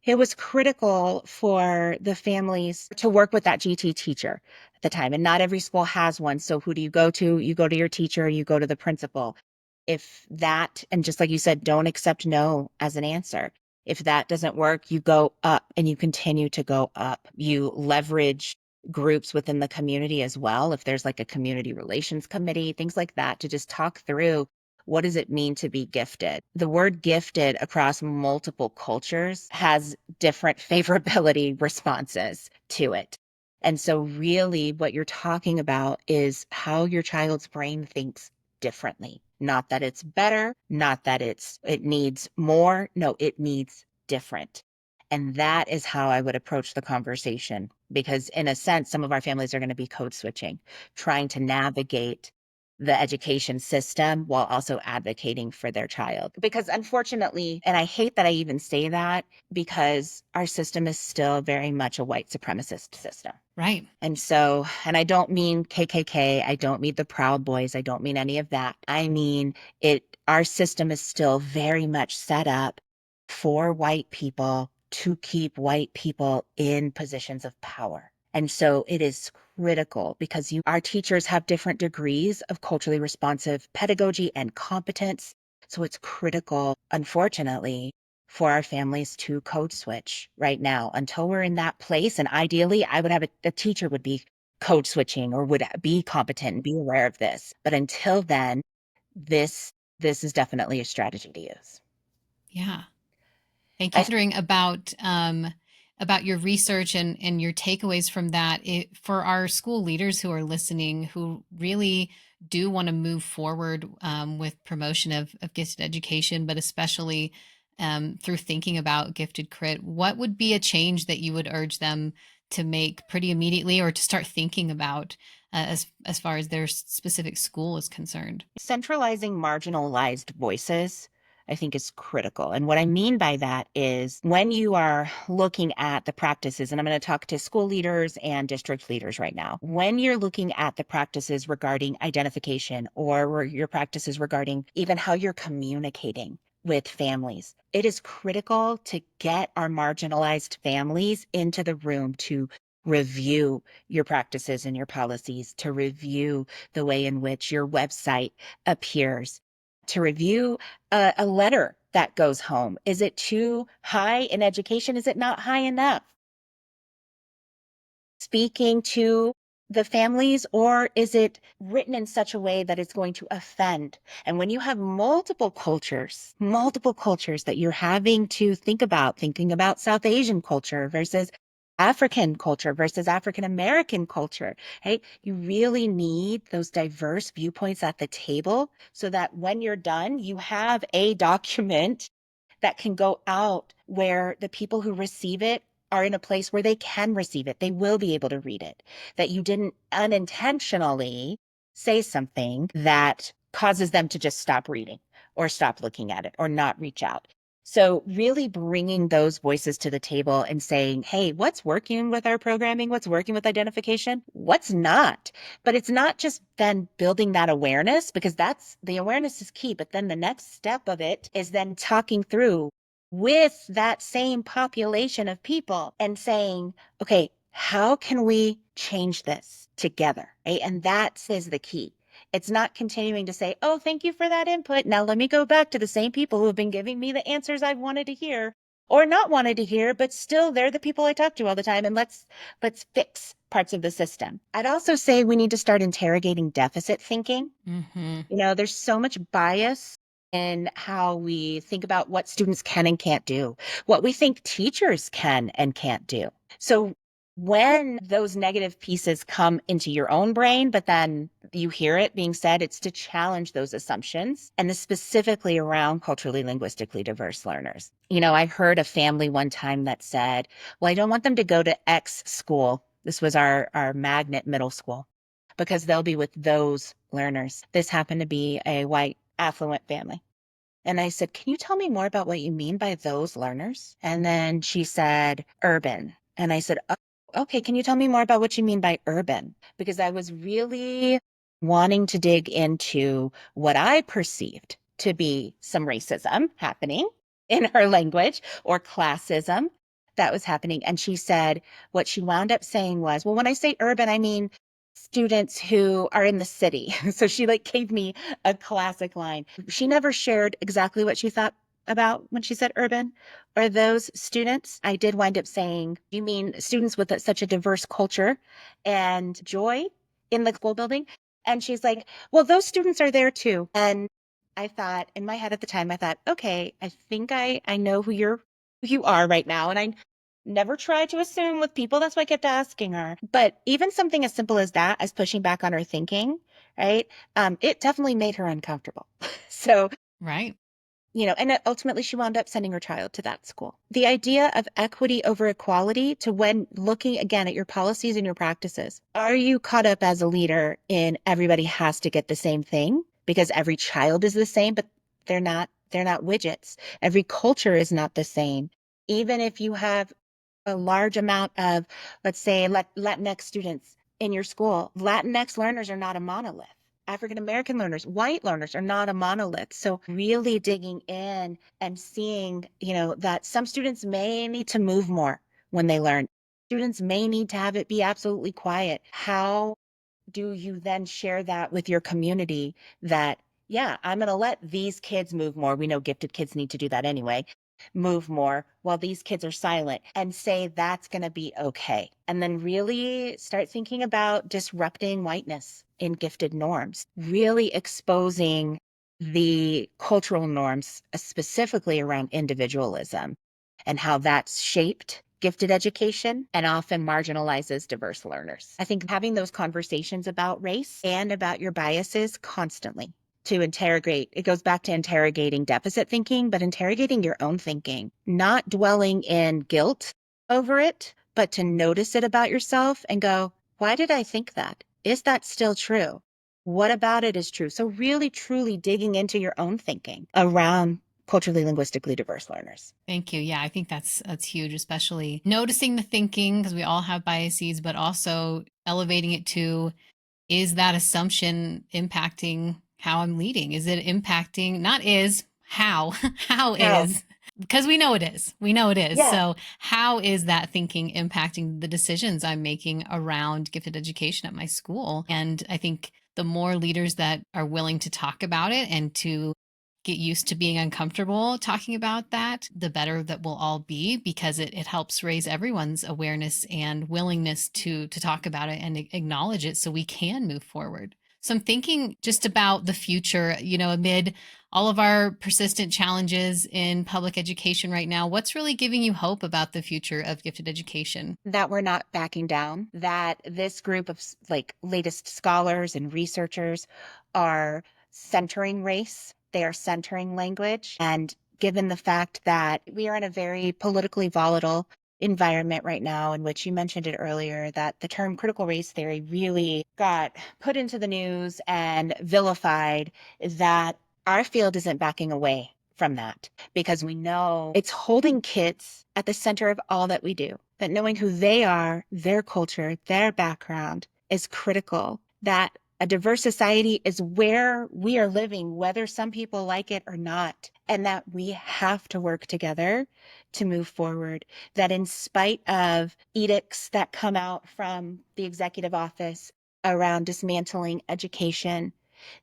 it was critical for the families to work with that GT teacher at the time. And not every school has one. So who do you go to? You go to your teacher, you go to the principal. If that, and just like you said, don't accept no as an answer. If that doesn't work, you go up and you continue to go up. You leverage groups within the community as well. If there's like a community relations committee, things like that, to just talk through what does it mean to be gifted? The word gifted across multiple cultures has different favorability responses to it. And so really what you're talking about is how your child's brain thinks differently. Not that it's better, not that it needs more. No, it needs different. And that is how I would approach the conversation, because in a sense, some of our families are going to be code switching, trying to navigate the education system while also advocating for their child. Because unfortunately, and I hate that I even say that, because our system is still very much a white supremacist system.
Right.
And so, and I don't mean KKK, I don't mean the Proud Boys, I don't mean any of that. I mean, our system is still very much set up for white people to keep white people in positions of power. And so it is critical, because our teachers have different degrees of culturally responsive pedagogy and competence. So it's critical, unfortunately, for our families to code switch right now until we're in that place. And ideally, I would have a teacher would be code switching or would be competent and be aware of this. But until then, this is definitely a strategy to use.
Yeah. Thank you.
I
Wondering about your research and your takeaways from that. For our school leaders who are listening, who really do want to move forward with promotion of gifted education, but especially through thinking about GiftedCrit, what would be a change that you would urge them to make pretty immediately, or to start thinking about as far as their specific school is concerned?
Centralizing marginalized voices, I think, is critical. And what I mean by that is, when you are looking at the practices, and I'm going to talk to school leaders and district leaders right now, when you're looking at the practices regarding identification, or your practices regarding even how you're communicating with families, it is critical to get our marginalized families into the room to review your practices and your policies, to review the way in which your website appears, to review a letter that goes home. Is it too high in education? Is it not high enough? Speaking to the families, or is it written in such a way that it's going to offend? And when you have multiple cultures that you're having to thinking about South Asian culture versus African culture versus African American culture, right? You really need those diverse viewpoints at the table, so that when you're done, you have a document that can go out where the people who receive it are in a place where they can receive it. They will be able to read it. That you didn't unintentionally say something that causes them to just stop reading or stop looking at it or not reach out. So really bringing those voices to the table and saying, hey, what's working with our programming? What's working with identification? What's not? But it's not just then building that awareness, because the awareness is key. But then the next step of it is then talking through with that same population of people and saying, okay, how can we change this? together, right? And that is the key. It's not continuing to say, oh, thank you for that input. Now let me go back to the same people who have been giving me the answers I've wanted to hear or not wanted to hear, but still they're the people I talk to all the time. And let's fix parts of the system. I'd also say we need to start interrogating deficit thinking.
Mm-hmm.
There's so much bias in how we think about what students can and can't do, what we think teachers can and can't do. So when those negative pieces come into your own brain, but then you hear it being said, it's to challenge those assumptions, and this specifically around culturally linguistically diverse learners. I heard a family one time that said, well, I don't want them to go to X school. This was our magnet middle school, because they'll be with those learners. This happened to be a white affluent family. And I said, can you tell me more about what you mean by those learners? And then she said, urban. And I said, oh, okay, can you tell me more about what you mean by urban? Because I was really wanting to dig into what I perceived to be some racism happening in her language or classism that was happening. And she said, what she wound up saying was, well, when I say urban, I mean students who are in the city. So she gave me a classic line. She never shared exactly what she thought about when she said urban or those students. I did wind up saying, you mean students with such a diverse culture and joy in the school building? And she's like, well, those students are there too. And I thought in my head at the time, I thought, okay, I think I know who you are right now. And I never try to assume with people. That's why I kept asking her. But even something as simple as that, as pushing back on her thinking, right? It definitely made her uncomfortable. So,
Right.
and ultimately she wound up sending her child to that school. The idea of equity over equality to when looking again at your policies and your practices, are you caught up as a leader in everybody has to get the same thing because every child is the same, but they're not widgets. Every culture is not the same. Even if you have a large amount of, let's say, Latinx students in your school, Latinx learners are not a monolith. African American learners, white learners are not a monolith. So really digging in and seeing, that some students may need to move more when they learn. Students may need to have it be absolutely quiet. How do you then share that with your community that, yeah, I'm going to let these kids move more. We know gifted kids need to do that anyway, move more while these kids are silent, and say that's going to be okay. And then really start thinking about disrupting whiteness in gifted norms, really exposing the cultural norms, specifically around individualism and how that's shaped gifted education and often marginalizes diverse learners. I think having those conversations about race and about your biases constantly to interrogate, it goes back to interrogating deficit thinking, but interrogating your own thinking, not dwelling in guilt over it, but to notice it about yourself and go, why did I think that? Is that still true? What about it is true? So really, truly digging into your own thinking around culturally linguistically diverse learners.
Thank you. Yeah, I think that's huge, especially noticing the thinking because we all have biases, but also elevating it to, is that assumption impacting how I'm leading? Is it impacting, not is, how, how
How?
is, because we know it is. We know it is.
Yeah.
So, how is that thinking impacting the decisions I'm making around gifted education at my school? And I think the more leaders that are willing to talk about it and to get used to being uncomfortable talking about that, the better that we'll all be, because it helps raise everyone's awareness and willingness to talk about it and acknowledge it so we can move forward. So I'm thinking just about the future, amid all of our persistent challenges in public education right now, what's really giving you hope about the future of gifted education?
That we're not backing down, that this group of latest scholars and researchers are centering race, they are centering language. And given the fact that we are in a very politically volatile environment right now, in which you mentioned it earlier, that the term critical race theory really got put into the news and vilified, that our field isn't backing away from that, because we know it's holding kids at the center of all that we do, that knowing who they are, their culture, their background is critical, that a diverse society is where we are living, whether some people like it or not, and that we have to work together to move forward, that in spite of edicts that come out from the executive office, around dismantling education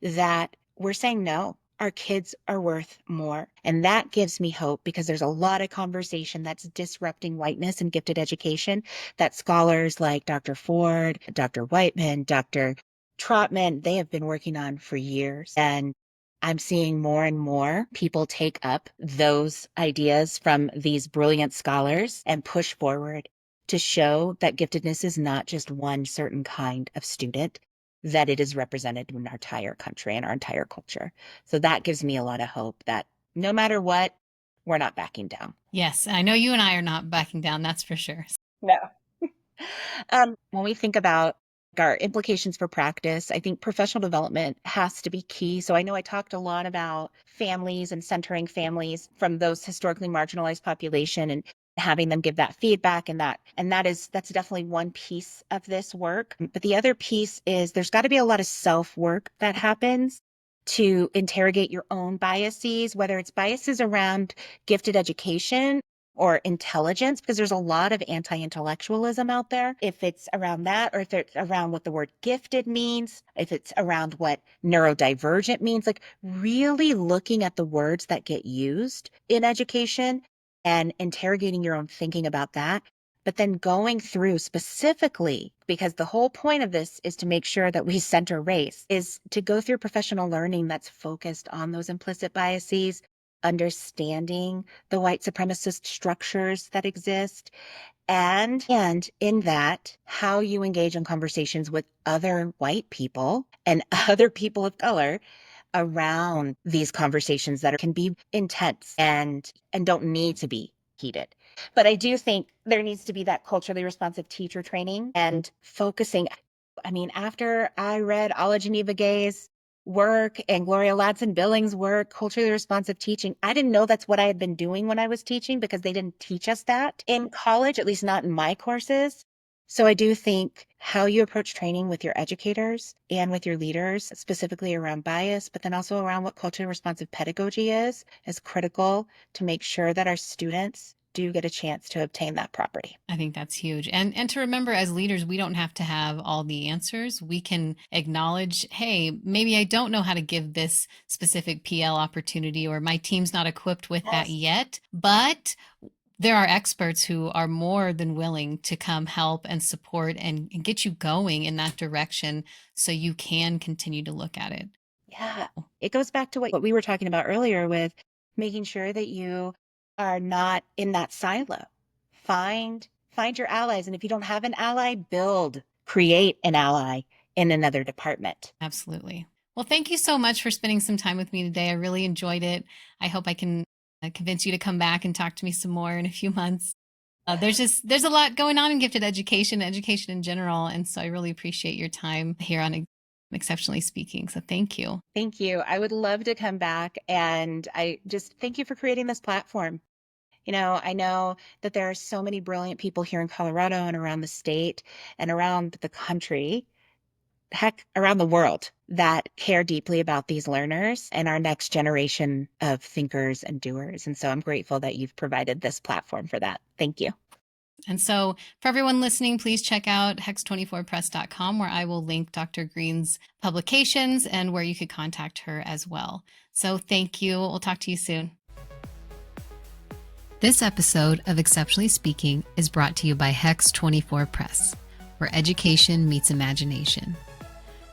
that we're saying no. Our kids are worth more. And that gives me hope because there's a lot of conversation that's disrupting whiteness and gifted education that scholars like Dr. Ford, Dr. Whiteman, Dr. Trotman, they have been working on for years. And I'm seeing more and more people take up those ideas from these brilliant scholars and push forward to show that giftedness is not just one certain kind of student, that it is represented in our entire country and our entire culture. So that gives me a lot of hope that no matter what, we're not backing down.
Yes, I know you and I are not backing down, that's for sure.
No. When we think about our implications for practice, I think professional development has to be key. So I know I talked a lot about families and centering families from those historically marginalized population and having them give that feedback that's definitely one piece of this work. But the other piece is there's got to be a lot of self-work that happens to interrogate your own biases, whether it's biases around gifted education or intelligence, because there's a lot of anti-intellectualism out there. If it's around that, or if it's around what the word gifted means, if it's around what neurodivergent means, like really looking at the words that get used in education and interrogating your own thinking about that. But then going through specifically, because the whole point of this is to make sure that we center race, is to go through professional learning that's focused on those implicit biases, understanding the white supremacist structures that exist, and in that, how you engage in conversations with other white people and other people of color around these conversations that can be intense and don't need to be heated. But I do think there needs to be that culturally responsive teacher training and focusing. I mean, after I read Ala Geneva Gay's work and Gloria Ladson-Billings' work, culturally responsive teaching, I didn't know that's what I had been doing when I was teaching because they didn't teach us that in college, at least not in my courses. So I do think how you approach training with your educators and with your leaders, specifically around bias, but then also around what culturally responsive pedagogy is critical to make sure that our students do get a chance to obtain that property.
I think that's huge. And to remember as leaders, we don't have to have all the answers. We can acknowledge, hey, maybe I don't know how to give this specific PL opportunity, or my team's not equipped with that yet, but there are experts who are more than willing to come help and support and get you going in that direction so you can continue to look at it.
Yeah, it goes back to what we were talking about earlier with making sure that you are not in that silo. Find your allies, and if you don't have an ally, create an ally in another department.
Absolutely. Well, thank you so much for spending some time with me today. I really enjoyed it. I hope I can convince you to come back and talk to me some more in a few months. There's a lot going on in gifted education in general. And so I really appreciate your time here on Exceptionally Speaking. So thank you.
Thank you. I would love to come back, and I just thank you for creating this platform. You know, I know that there are so many brilliant people here in Colorado and around the state and around the country, heck, around the world, that care deeply about these learners and our next generation of thinkers and doers. And so I'm grateful that you've provided this platform for that. Thank you.
And so for everyone listening, please check out hex24press.com, where I will link Dr. Greene's publications and where you could contact her as well. So thank you. We'll talk to you soon. This episode of Exceptionally Speaking is brought to you by Hex24 Press, where education meets imagination.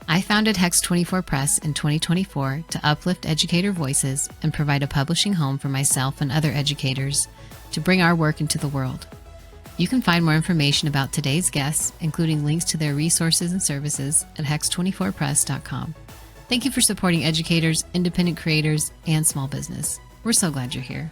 I founded Hex24 Press in 2024 to uplift educator voices and provide a publishing home for myself and other educators to bring our work into the world. You can find more information about today's guests, including links to their resources and services, at hex24press.com. Thank you for supporting educators, independent creators, and small business. We're so glad you're here.